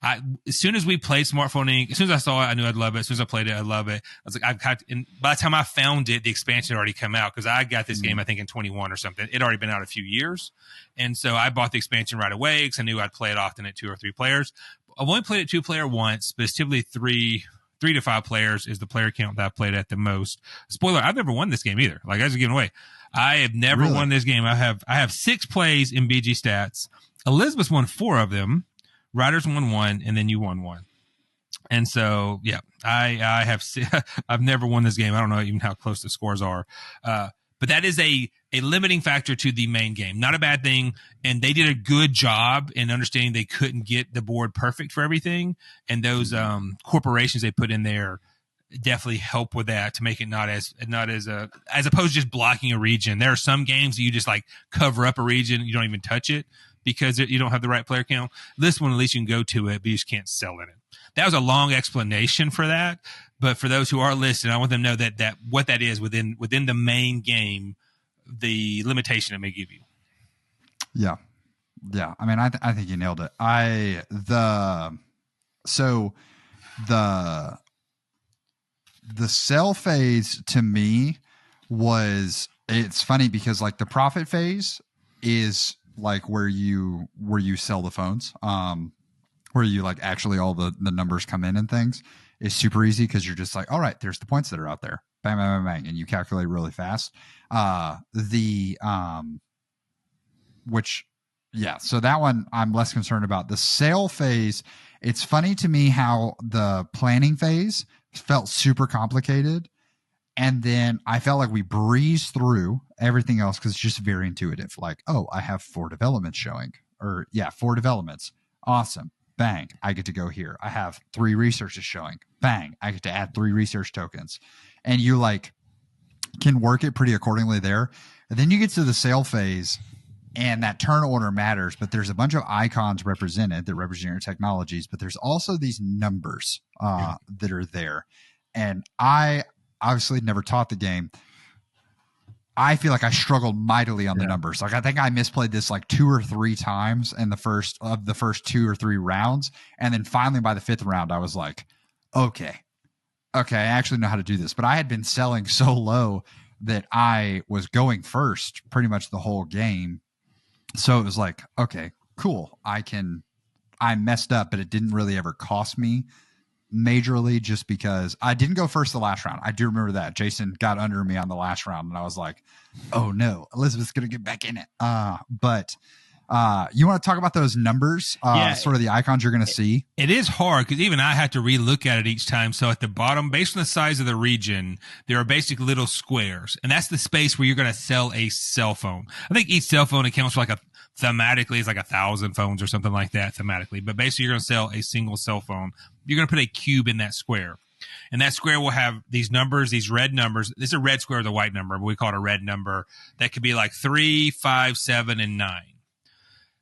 As soon as we played Smartphone Inc., as soon as I saw it, I knew I'd love it. As soon as I played it, I love it. I was like, and by the time I found it, the expansion had already come out because I got this game, I think, in 21 or something. It had already been out a few years. And so I bought the expansion right away because I knew I'd play it often at 2 or 3 players. I've only played it 2-player once, but it's typically 3 to 5 players is the player count that I played at the most. Spoiler, I've never won this game either. Like, I was giving away. I have never won this game. I have 6 plays in BG stats. Elizabeth's won 4 of them. Riders won 1, and then you won 1. And so, yeah, I have I've never won this game. I don't know even how close the scores are. But that is a limiting factor to the main game. Not a bad thing. And they did a good job in understanding they couldn't get the board perfect for everything. And those corporations they put in there definitely help with that to make it not as as opposed to just blocking a region. There are some games that you just like cover up a region, you don't even touch it because you don't have the right player count. This one, at least you can go to it, but you just can't sell in it. That was a long explanation for that, but for those who are listening, I want them to know that what that is within the main game, the limitation it may give you. Yeah. I mean, I think you nailed it. The sell phase to me it's funny because like the profit phase is like where you sell the phones, where you like actually all the numbers come in and things is super easy because you're just like, all right, there's the points that are out there, bang, bang, bang, bang, and you calculate really fast. So that one I'm less concerned about. The sale phase, it's funny to me how the planning phase felt super complicated. And then I felt like we breezed through everything else because it's just very intuitive. Like, oh, I have 4 developments showing, 4 developments. Awesome. Bang. I get to go here. I have 3 researches showing. Bang. I get to add 3 research tokens. And you like can work it pretty accordingly there. And then you get to the sale phase and that turn order matters, but there's a bunch of icons represented that represent your technologies, but there's also these numbers that are there. And I obviously never taught the game. I feel like I struggled mightily on the numbers. Like I think I misplayed this like 2 or 3 times in the first 2 or 3 rounds. And then finally by the 5th round, I was like, okay, I actually know how to do this. But I had been selling so low that I was going first pretty much the whole game. So it was like, okay, cool. I messed up, but it didn't really ever cost me majorly just because I didn't go first the last round. I do remember that Jason got under me on the last round and I was like, oh no, Elizabeth's going to get back in it. But you want to talk about those numbers, sort of the icons you're going to see? It is hard because even I had to relook at it each time. So at the bottom, based on the size of the region, there are basically little squares, and that's the space where you're going to sell a cell phone. I think each cell phone accounts for thematically it's like 1,000 phones or something like that thematically. But basically you're going to sell a single cell phone. You're going to put a cube in that square. And that square will have these numbers, these red numbers. This is a red square with a white number, but we call it a red number. That could be like 3, 5, 7, and 9.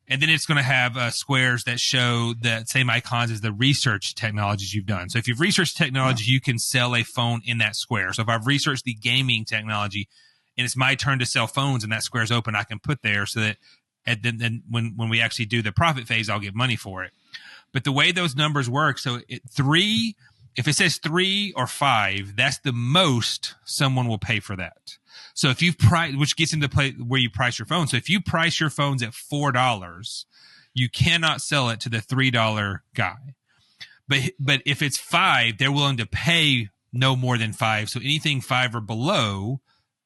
And then it's going to have squares that show the same icons as the research technologies you've done. So if you've researched technology, you can sell a phone in that square. So if I've researched the gaming technology and it's my turn to sell phones and that square's open, I can put there so that then when we actually do the profit phase, I'll get money for it. But the way those numbers work, so 3, if it says 3 or 5, that's the most someone will pay for that. So if you've priced, which gets into play where you price your phone. So if you price your phones at $4, you cannot sell it to the $3 guy. But if it's 5, they're willing to pay no more than 5. So anything 5 or below,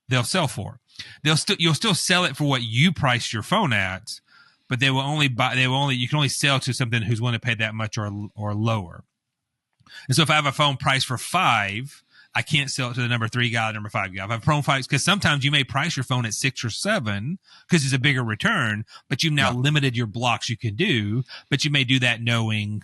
they'll sell for. You'll still sell it for what you priced your phone at, but you can only sell to something who's willing to pay that much or lower. And so if I have a phone priced for 5, I can't sell it to the number 3 guy, number 5 guy. If I have phone price, because sometimes you may price your phone at 6 or 7 because it's a bigger return, but you've now limited your blocks you can do. But you may do that knowing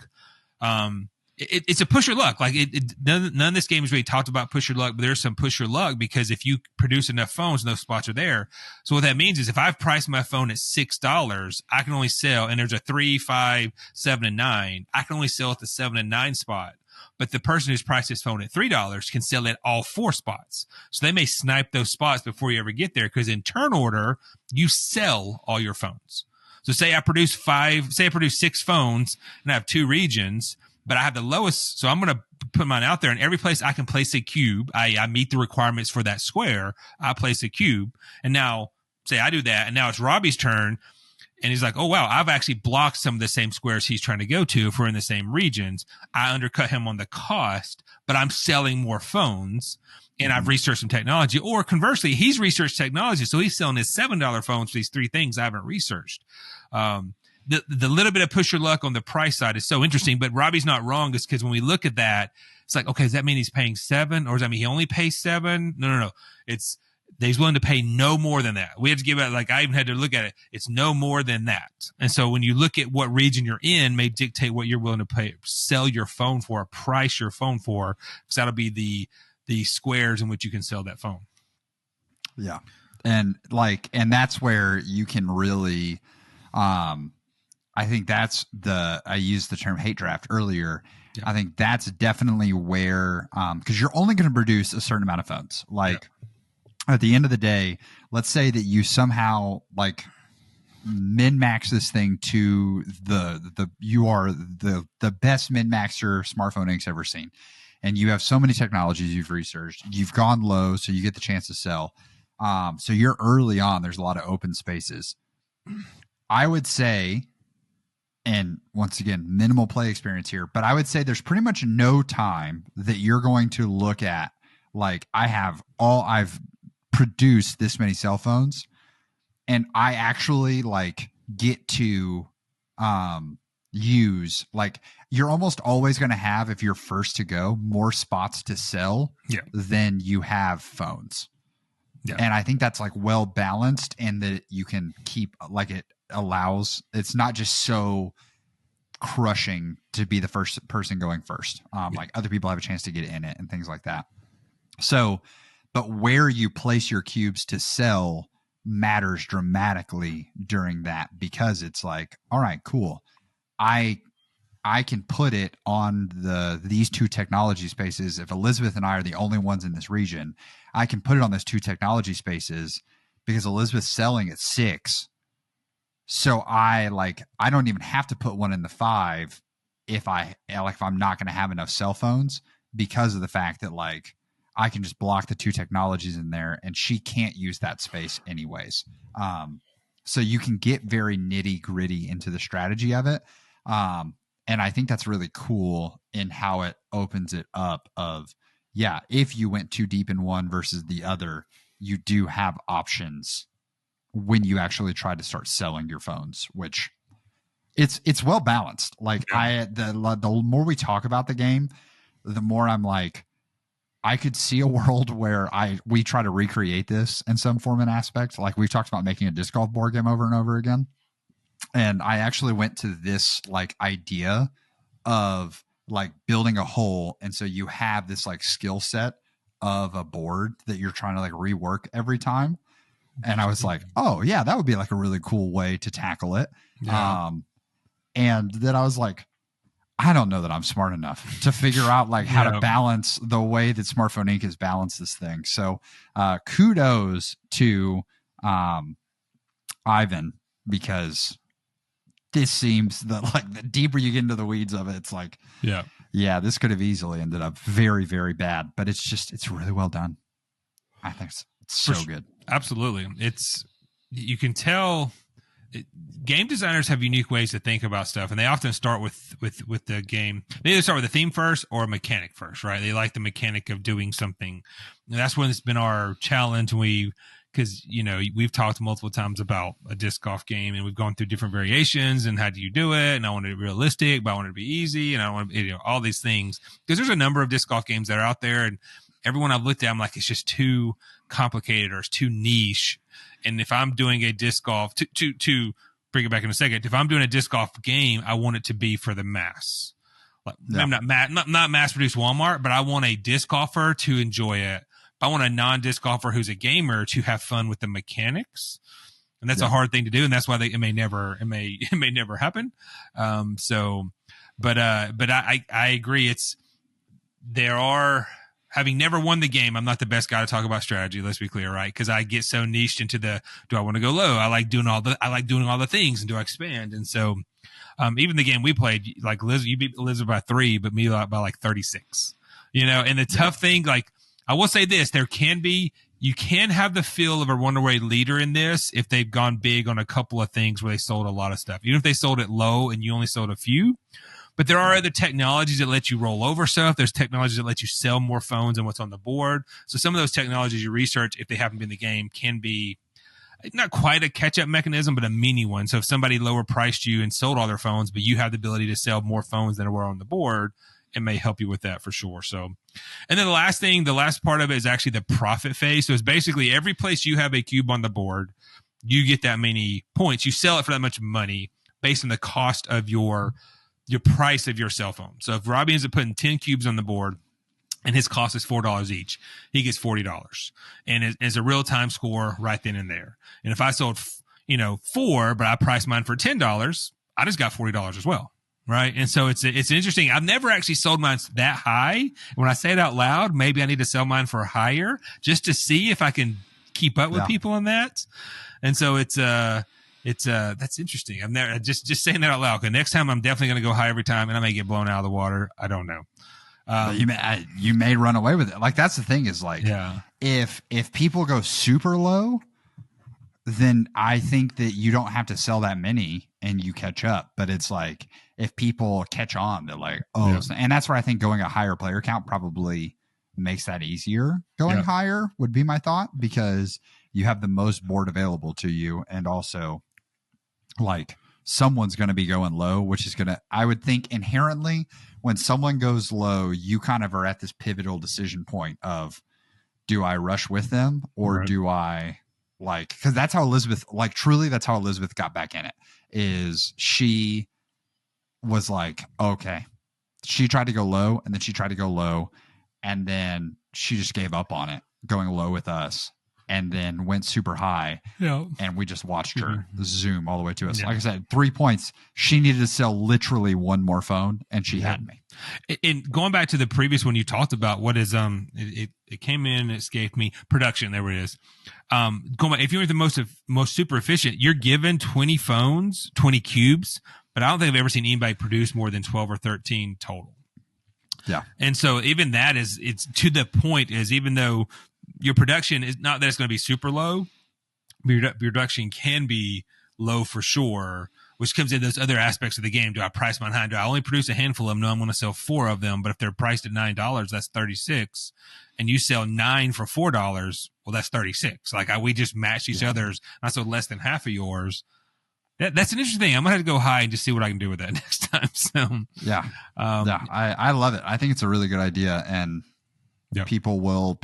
it's a push your luck. Like none of this game is really talked about push your luck, but there's some push your luck because if you produce enough phones, those spots are there. So what that means is if I've priced my phone at $6, I can only sell, and there's a 3, 5, 7, and 9. I can only sell at the 7 and 9 spot. But the person who's priced his phone at $3 can sell at all 4 spots. So they may snipe those spots before you ever get there because in turn order, you sell all your phones. So say I produce 6 phones and I have 2 regions, but I have the lowest. So I'm going to put mine out there, and every place I can place a cube, I meet the requirements for that square, I place a cube. And now say I do that, and now it's Robbie's turn. And he's like, oh, wow, I've actually blocked some of the same squares he's trying to go to if we're in the same regions. I undercut him on the cost, but I'm selling more phones, and I've researched some technology. Or conversely, he's researched technology, so he's selling his $7 phones for these 3 things I haven't researched. Then the little bit of push your luck on the price side is so interesting. But Robbie's not wrong, is because when we look at that, it's like, okay, does that mean he's paying $7, or does that mean he only pays $7? No. It's he's willing to pay no more than that. We had to give it, like, I even had to look at it. It's no more than that. And so when you look at what region you're in, may dictate what you're willing to pay, sell your phone for, price your phone for, because that'll be the squares in which you can sell that phone. Yeah. And that's where you can really, I think that's I used the term hate draft earlier. Yeah. I think that's definitely where, because you're only going to produce a certain amount of phones. Like, at the end of the day, let's say that you somehow like min-max this thing to you are the best min-maxer smartphone Inc.'s ever seen. And you have so many technologies you've researched. You've gone low, so you get the chance to sell. So you're early on. There's a lot of open spaces. I would say, and once again, minimal play experience here, but I would say there's pretty much no time that you're going to look at, like, I've produced this many cell phones, and I actually like get to use, like, you're almost always going to have, if you're first to go, more spots to sell than you have phones. Yeah. And I think that's like well balanced, and that you can keep, like, it allows, it's not just so crushing to be the first person going first. Like, other people have a chance to get in it and things like that. So, but where you place your cubes to sell matters dramatically during that, because it's like, all right, cool. I can put it on these two technology spaces. If Elizabeth and I are the only ones in this region, I can put it on those two technology spaces because Elizabeth's selling at 6. So I don't even have to put one in the 5 if I'm not going to have enough cell phones, because of the fact that, like, I can just block the two technologies in there, and she can't use that space anyways. So you can get very nitty gritty into the strategy of it. And I think that's really cool in how it opens it up of, if you went too deep in one versus the other, you do have options when you actually try to start selling your phones, which it's well balanced. Like, the more we talk about the game, the more I'm like, I could see a world where we try to recreate this in some form and aspect. Like, we've talked about making a disc golf board game over and over again. And I actually went to this, like, idea of, like, building a hole. And so you have this, like, skill set of a board that you're trying to, like, rework every time. And I was like, oh yeah, that would be, like, a really cool way to tackle it. Yeah. And then I was like, I don't know that I'm smart enough to figure out, like, how to balance the way that Smartphone Inc. has balanced this thing. So kudos to Ivan, because this seems that, like, the deeper you get into the weeds of it, it's like, this could have easily ended up very, very bad, but it's really well done. I think it's so good. Absolutely. You can tell game designers have unique ways to think about stuff, and they often start with the game. They either start with a theme first or a mechanic first, right? They like the mechanic of doing something. And that's when it's been our challenge. Because, we've talked multiple times about a disc golf game, and we've gone through different variations and how do you do it. And I want it realistic, but I want it to be easy. And I want all these things, because there's a number of disc golf games that are out there, and everyone I've looked at, I'm like, it's just too complicated or it's too niche. And if I'm doing a disc golf to bring it back in a second, if I'm doing a disc golf game, I want it to be for the mass, like maybe not mass produced Walmart, but I want a disc golfer to enjoy it. I want a non-disc golfer who's a gamer to have fun with the mechanics, and that's a hard thing to do, and that's why it may never happen. But I agree. Having never won the game, I'm not the best guy to talk about strategy. Let's be clear, right? Because I get so niched into do I want to go low? I like doing all the things, and do I expand? And so, even the game we played, like Liz, you beat Elizabeth by 3, but me by like 36. And the tough thing, like, I will say this, you can have the feel of a runaway leader in this if they've gone big on a couple of things where they sold a lot of stuff, even if they sold it low and you only sold a few. But there are other technologies that let you roll over stuff. There's technologies that let you sell more phones than what's on the board. So some of those technologies you research, if they haven't been in the game, can be not quite a catch-up mechanism, but a mini one. So if somebody lower priced you and sold all their phones, but you have the ability to sell more phones than were on the board, it may help you with that for sure. So, and then the last part of it is actually the profit phase. So it's basically every place you have a cube on the board, you get that many points. You sell it for that much money based on the cost of your price of your cell phone. So if Robbie ends up putting 10 cubes on the board and his cost is $4 each, he gets $40. And it's a real-time score right then and there. And if I sold, 4, but I priced mine for $10, I just got $40 as well. Right. And so it's interesting. I've never actually sold mine that high. When I say it out loud, maybe I need to sell mine for higher just to see if I can keep up with people on that. And so it's that's interesting. I've never just saying that out loud. Okay, next time I'm definitely going to go high every time, and I may get blown out of the water. I don't know. You may run away with it. Like, that's the thing is, like, if people go super low, then I think that you don't have to sell that many and you catch up. But it's like, if people catch on, they're like, and that's where I think going a higher player count probably makes that easier. Going higher would be my thought, because you have the most board available to you. And also, like, someone's going to be going low, which is going to, I would think inherently, when someone goes low, you kind of are at this pivotal decision point of, do I rush with them or do I, like, because that's how Elizabeth, like, truly, that's how Elizabeth got back in it, is she was like, okay, she tried to go low, and then she tried to go low, and then she just gave up on it, going low with us, and then went super high. And we just watched her zoom all the way to us. Like I said, 3 points. She needed to sell literally one more phone, and she had me. And going back to the previous one you talked about, what is it came in, it escaped me. Production, there it is. Going back, if you're the most super efficient, you're given 20 phones, 20 cubes, but I don't think I've ever seen anybody produce more than 12 or 13 total. Yeah. And so even that it's to the point is, even though your production is not that it's going to be super low, but your production can be low for sure, which comes in those other aspects of the game. Do I price mine high? Do I only produce a handful of them? No, I'm going to sell 4 of them. But if they're priced at $9, that's 36. And you sell 9 for $4, well, that's 36. Like, we just matched each other's. I sold less than half of yours. That's an interesting thing. I'm going to have to go high and just see what I can do with that next time. So, I love it. I think it's a really good idea. And people will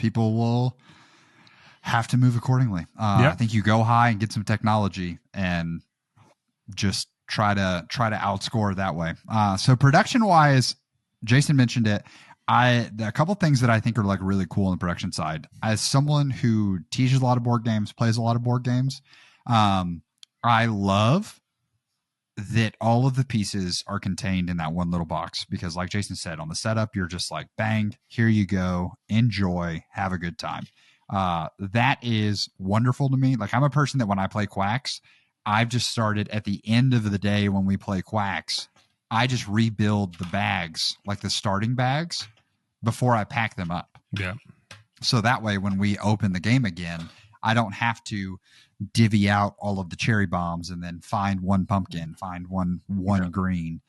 have to move accordingly. I think you go high and get some technology and just try to outscore that way. So production wise, Jason mentioned it. A couple things that I think are, like, really cool on the production side. As someone who teaches a lot of board games, plays a lot of board games, I love that all of the pieces are contained in that one little box, because, like Jason said, on the setup, you're just like, bang, here you go, enjoy, have a good time. That is wonderful to me. Like, I'm a person that when I play Quacks, I've just started at the end of the day when we play Quacks, I just rebuild the bags, like the starting bags, before I pack them up. Yeah. So that way, when we open the game again, I don't have to divvy out all of the cherry bombs and then find one pumpkin, find one green.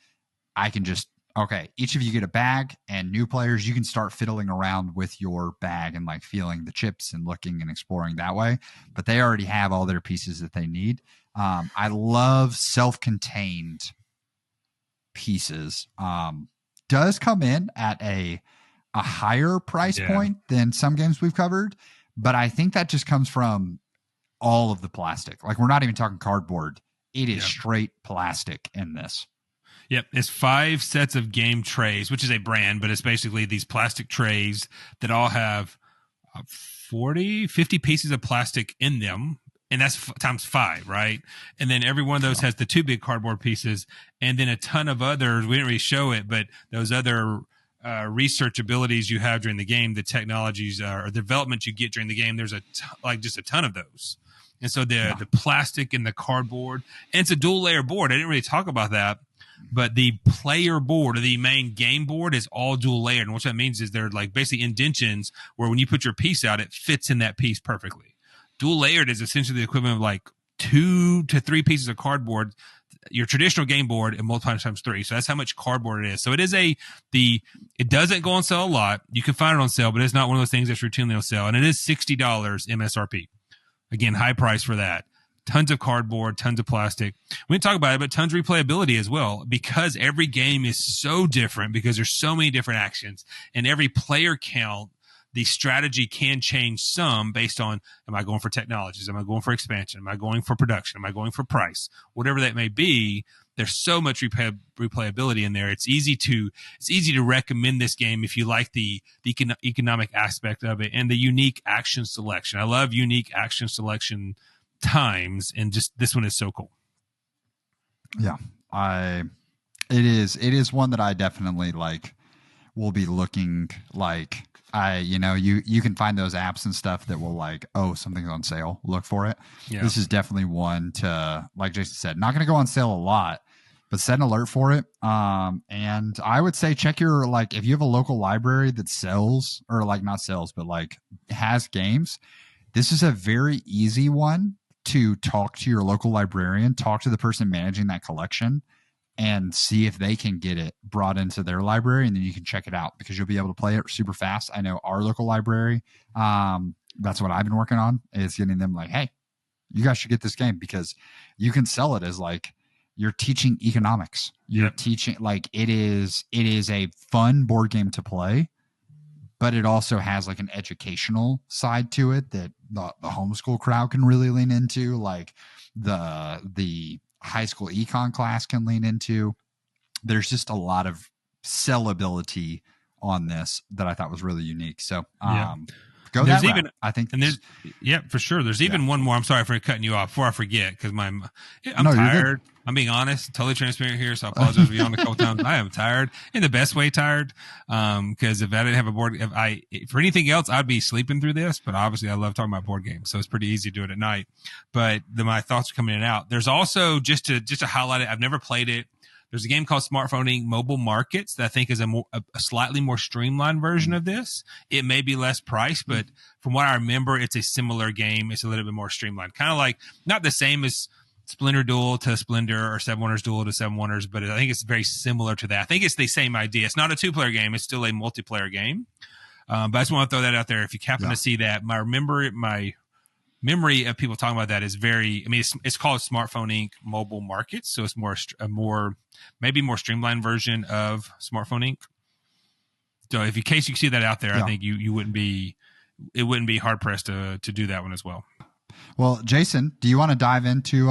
I can just, okay, each of you get a bag, and new players, you can start fiddling around with your bag and, like, feeling the chips and looking and exploring that way. But they already have all their pieces that they need. I love self-contained pieces. Does come in at a higher price point than some games we've covered, but I think that just comes from all of the plastic. Like, we're not even talking cardboard. It is straight plastic in this. Yep. It's 5 sets of game trays, which is a brand, but it's basically these plastic trays that all have 50 pieces of plastic in them. And that's times 5, right? And then every one of those has the 2 big cardboard pieces, and then a ton of others. We didn't really show it, but those other research abilities you have during the game, the technologies or the development you get during the game, there's just a ton of those. And so the plastic and the cardboard, and it's a dual layer board. I didn't really talk about that, but the player board or the main game board is all dual layered. And what that means is they're, like, basically indentions where when you put your piece out, it fits in that piece perfectly. Dual layered is essentially the equivalent of, like, 2 to 3 pieces of cardboard, your traditional game board, and multiplied times 3. So that's how much cardboard it is. So it is it doesn't go on sale a lot. You can find it on sale, but it's not one of those things that's routinely on sale. And it is $60 MSRP. Again, high price for that. tons of cardboard, tons of plastic. We didn't talk about it, but tons of replayability as well, because every game is so different, because there's so many different actions, and every player count, the strategy can change some based on, am I going for technologies? Am I going for expansion? Am I going for production? Am I going for price? Whatever that may be, there's so much replayability in there. It's easy to recommend this game if you like the economic aspect of it and the unique action selection. I love unique action selection times, and just this one is so cool. Yeah, it is one that I definitely like. Will be looking like. You can find those apps and stuff that will like, oh, something's on sale, look for it. Yeah. This is definitely one to, like Jason said, not going to go on sale a lot, but set an alert for it. And I would say check your, like, if you have a local library that sells, or like not sells, but like has games, this is a very easy one to talk to your local librarian, talk to the person managing that collection, and see if they can get it brought into their library, and then you can check it out, because you'll be able to play it super fast. I know our local library, that's what I've been working on, is getting them like, hey, you guys should get this game, because you can sell it as like you're teaching economics. You're teaching, like, it is a fun board game to play, but it also has like an educational side to it that the homeschool crowd can really lean into, like the high school econ class can lean into. There's just a lot of sellability on this that I thought was really unique. So go that route. I think, and there's for sure. There's even one more. I'm sorry for cutting you off before I forget, because I'm tired. I'm being honest, totally transparent here. So I apologize for yawning a couple times. I am tired, in the best way tired. Because if I didn't have a board, for anything else, I'd be sleeping through this. But obviously, I love talking about board games, so it's pretty easy to do it at night. But my thoughts are coming in and out. There's also, just to highlight it, I've never played it. There's a game called Smartphone Inc. Mobile Markets that I think is a slightly more streamlined version of this. It may be less price, but from what I remember, it's a similar game. It's a little bit more streamlined, kind of like, not the same as Splinter Duel to Splendor, or Seven Wonders Duel to Seven Wonders, but I think it's very similar to that. I think it's the same idea. It's not a 2-player game. It's still a multiplayer game. But I just want to throw that out there. If you happen to see that, my memory of people talking about that is very, I mean, it's called Smartphone Inc. Mobile Markets. So it's maybe more streamlined version of Smartphone Inc. So in case you see that out there, I think it wouldn't be hard pressed to do that one as well. Well, Jason, do you want to dive into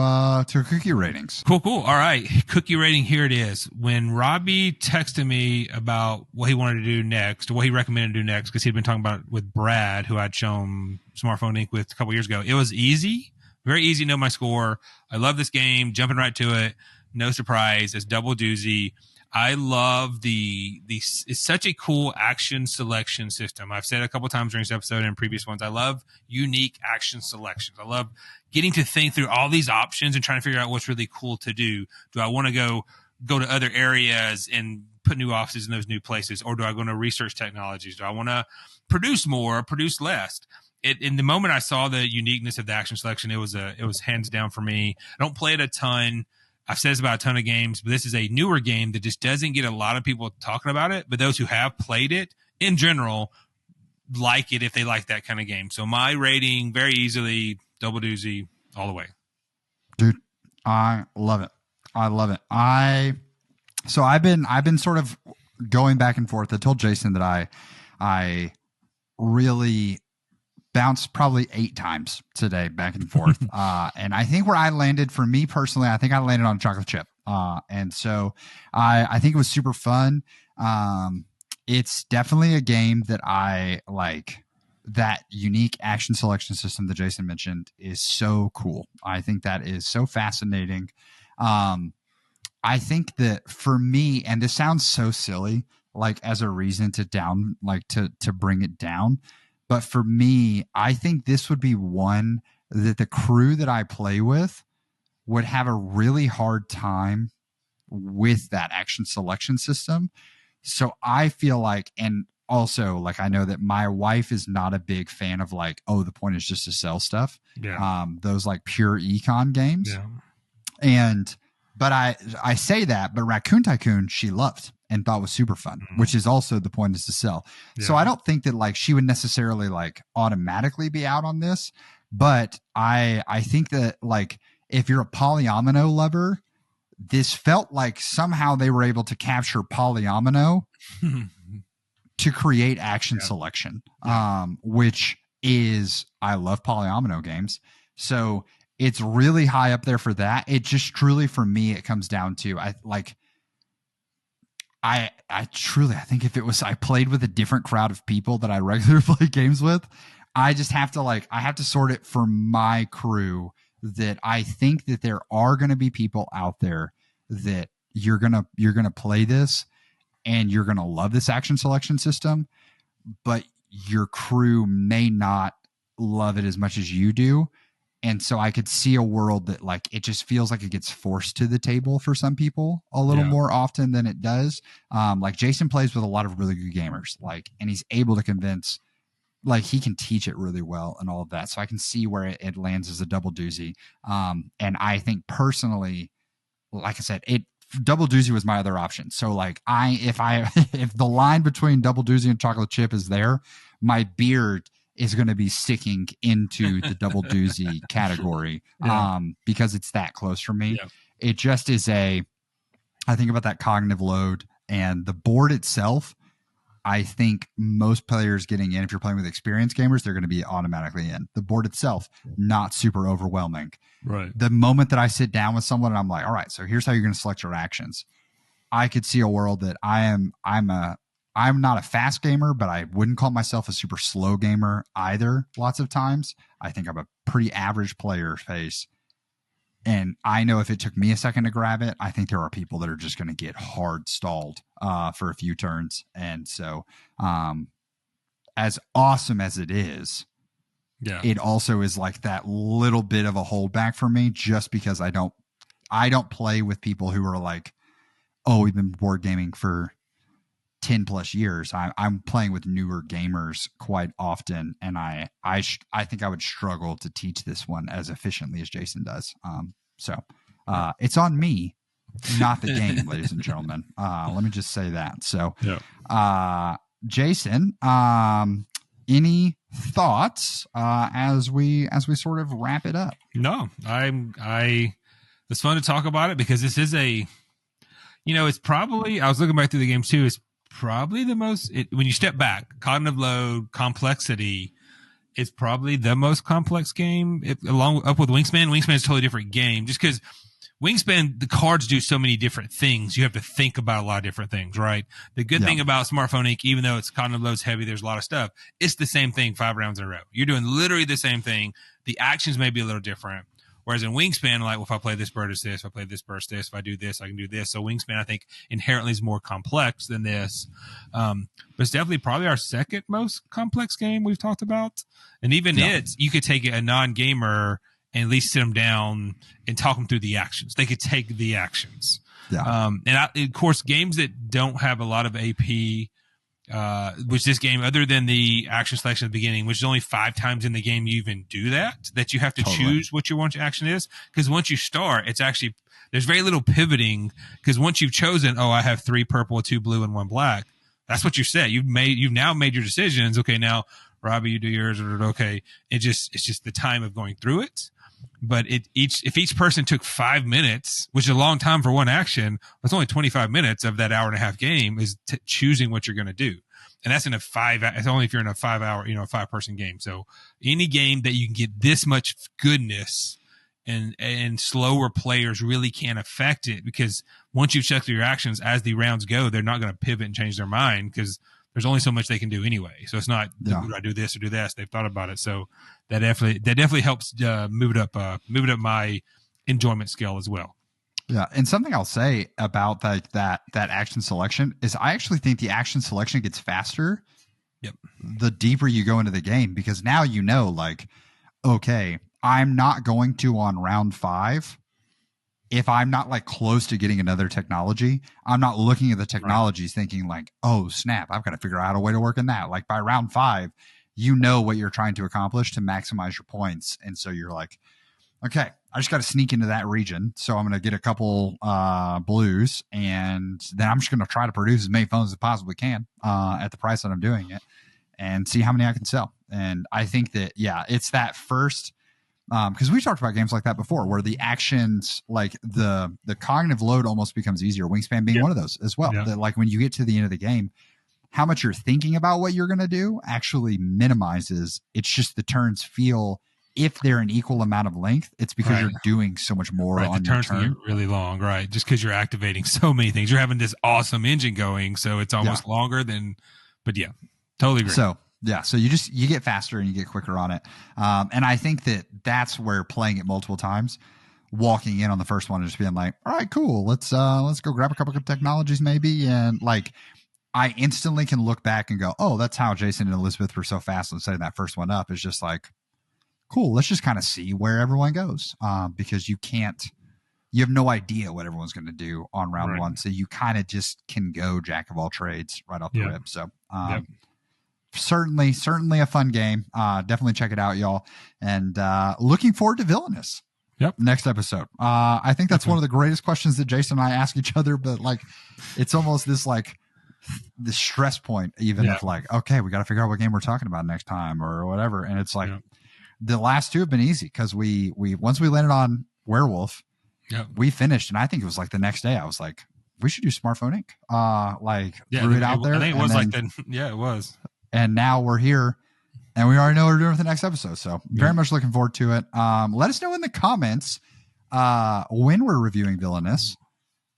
cookie ratings? Cool. All right. Cookie rating, here it is. When Robbie texted me about what he wanted to do next, or what he recommended to do next, because he'd been talking about it with Brad, who I'd shown Smartphone Inc. with a couple years ago, it was easy, very easy to know my score. I love this game, jumping right to it. No surprise. It's double doozy. I love it's such a cool action selection system. I've said a couple times during this episode and previous ones, I love unique action selections. I love getting to think through all these options and trying to figure out what's really cool to do. Do I want to go to other areas and put new offices in those new places? Or do I want to research technologies? Do I want to produce more or produce less? In the moment I saw the uniqueness of the action selection, it was hands down for me. I don't play it a ton. I've said this about a ton of games, but this is a newer game that just doesn't get a lot of people talking about it. But those who have played it, in general, like it if they like that kind of game. So my rating, very easily, double doozy all the way. Dude, I love it. So I've been sort of going back and forth. I told Jason that I really bounced probably 8 times today back and forth. And I think where I landed, for me personally, I think I landed on chocolate chip. And so I think it was super fun. It's definitely a game that I like. That unique action selection system that Jason mentioned is so cool. I think that is so fascinating. I think that for me, and this sounds so silly, like as a reason to to bring it down. But for me, I think this would be one that the crew that I play with would have a really hard time with that action selection system. So I feel like, and also like, I know that my wife is not a big fan of like, oh, the point is just to sell stuff. Yeah. Those like pure econ games. Yeah. But I say that, but Raccoon Tycoon, she loved and thought was super fun, which is also the point, is to sell. Yeah. So I don't think that like she would necessarily like automatically be out on this. But I think that like if you're a polyomino lover, this felt like somehow they were able to capture polyomino to create action selection, which is, I love polyomino games. So it's really high up there for that. It just truly, for me, it comes down to, I think if it was, I played with a different crowd of people that I regularly play games with, I just have to I have to sort it for my crew, that I think that there are going to be people out there that you're going to play this and you're going to love this action selection system, but your crew may not love it as much as you do. And so I could see a world that like, it just feels like it gets forced to the table for some people a little more often than it does. Like Jason plays with a lot of really good gamers, like, and he's able to convince, like he can teach it really well and all of that. So I can see where it lands as a double doozy. And I think personally, like I said, double doozy was my other option. So like if the line between double doozy and chocolate chip is there, my beard is going to be sticking into the double doozy category, because it's that close for me. Yeah. It just is I think about that cognitive load, and the board itself. I think most players getting in, if you're playing with experienced gamers, they're going to be automatically in. The board itself, not super overwhelming. Right. The moment that I sit down with someone and I'm like, all right, so here's how you're going to select your actions. I could see a world that I'm not a fast gamer, but I wouldn't call myself a super slow gamer either. Lots of times I think I'm a pretty average player face. And I know if it took me a second to grab it, I think there are people that are just going to get hard stalled for a few turns. And so as awesome as it is, it also is like that little bit of a holdback for me, just because I don't play with people who are like, oh, we've been board gaming for 10 plus years. I'm playing with newer gamers quite often. And I think I would struggle to teach this one as efficiently as Jason does. It's on me, not the game, ladies and gentlemen. Let me just say that. So, Jason, any thoughts as we sort of wrap it up? No, it's fun to talk about it because this is it's probably, I was looking back through the games too. It's probably the most, when you step back, cognitive load, complexity, it's probably the most complex game along up with Wingspan. Wingspan is a totally different game just because Wingspan, the cards do so many different things. You have to think about a lot of different things, right? The good thing about Smartphone Inc., even though it's cognitive loads heavy, there's a lot of stuff. It's the same thing 5 rounds in a row. You're doing literally the same thing. The actions may be a little different. Whereas in Wingspan, like, well, if I play this bird, it's this. If I play this bird, it's this. If I do this, I can do this. So Wingspan, I think, inherently is more complex than this. But it's definitely probably our second most complex game we've talked about. And even you could take a non-gamer and at least sit them down and talk them through the actions. They could take the actions. Yeah. Of course, games that don't have a lot of AP, which this game, other than the action selection at the beginning, which is only 5 times in the game you even do that you have to choose what your action is. Because once you start, it's actually, there's very little pivoting, because once you've chosen, I have 3 purple, 2 blue, and 1 black. That's what you said. You've now made your decisions. Okay, now Robbie, you do yours. Okay, it's just the time of going through it. But if each person took 5 minutes, which is a long time for one action, it's only 25 minutes of that hour and a half game is choosing what you're going to do. And that's it's only if you're in a 5 hour, a 5-person game. So any game that you can get this much goodness and slower players really can't affect it, because once you've checked your actions as the rounds go, they're not going to pivot and change their mind, because there's only so much they can do anyway. So it's not, do I do this or do this? They've thought about it. So that definitely helps move it up my enjoyment scale as well. Yeah. And something I'll say about that action selection is I actually think the action selection gets faster. Yep. The deeper you go into the game, because now, like, okay, I'm not going to, on round 5, if I'm not like close to getting another technology, I'm not looking at the technologies thinking like, oh snap, I've got to figure out a way to work in that. Like by round 5, you know what you're trying to accomplish to maximize your points. And so you're like, okay, I just got to sneak into that region. So I'm going to get a couple blues, and then I'm just going to try to produce as many phones as I possibly can at the price that I'm doing it, and see how many I can sell. And I think that, it's that first Because we talked about games like that before, where the actions, like the cognitive load almost becomes easier. Wingspan being one of those as well. That like when you get to the end of the game, how much you're thinking about what you're going to do actually minimizes. It's just the turns feel, if they're an equal amount of length, it's because you're doing so much more on the turns your turn. Get really long, right? Just because you're activating so many things. You're having this awesome engine going, so it's almost longer than. But yeah, totally agree. So you get faster and you get quicker on it. And I think that's where playing it multiple times, walking in on the first one and just being like, all right, cool. Let's go grab a couple of technologies maybe. And like, I instantly can look back and go, oh, that's how Jason and Elizabeth were so fast on setting that first one up. Is just like, cool. Let's just kind of see where everyone goes. Because you have no idea what everyone's going to do on round one. So you kind of just can go jack of all trades right off the rip. So, certainly a fun game. Definitely check it out, y'all. And looking forward to Villainous. Next episode. I think that's one of the greatest questions that Jason and I ask each other, but like, it's almost this like the stress point, even of like, okay, we got to figure out what game we're talking about next time or whatever. And it's like the last two have been easy because we once we landed on Werewolf, we finished, and I think it was like the next day I was like, we should do Smartphone Inc. Threw it out there. I think it was like that. Yeah, it was. And now we're here, and we already know what we're doing with the next episode. So very much looking forward to it. Let us know in the comments when we're reviewing Villainous.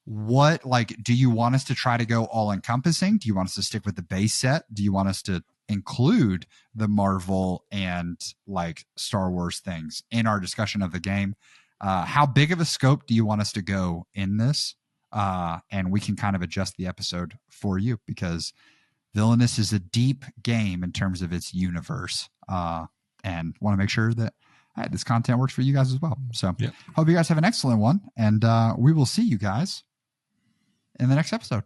What, like, do you want us to try to go all encompassing? Do you want us to stick with the base set? Do you want us to include the Marvel and like Star Wars things in our discussion of the game? How big of a scope do you want us to go in this? And we can kind of adjust the episode for you, because Villainous is a deep game in terms of its universe, and want to make sure that this content works for you guys as well. So hope you guys have an excellent one, and we will see you guys in the next episode.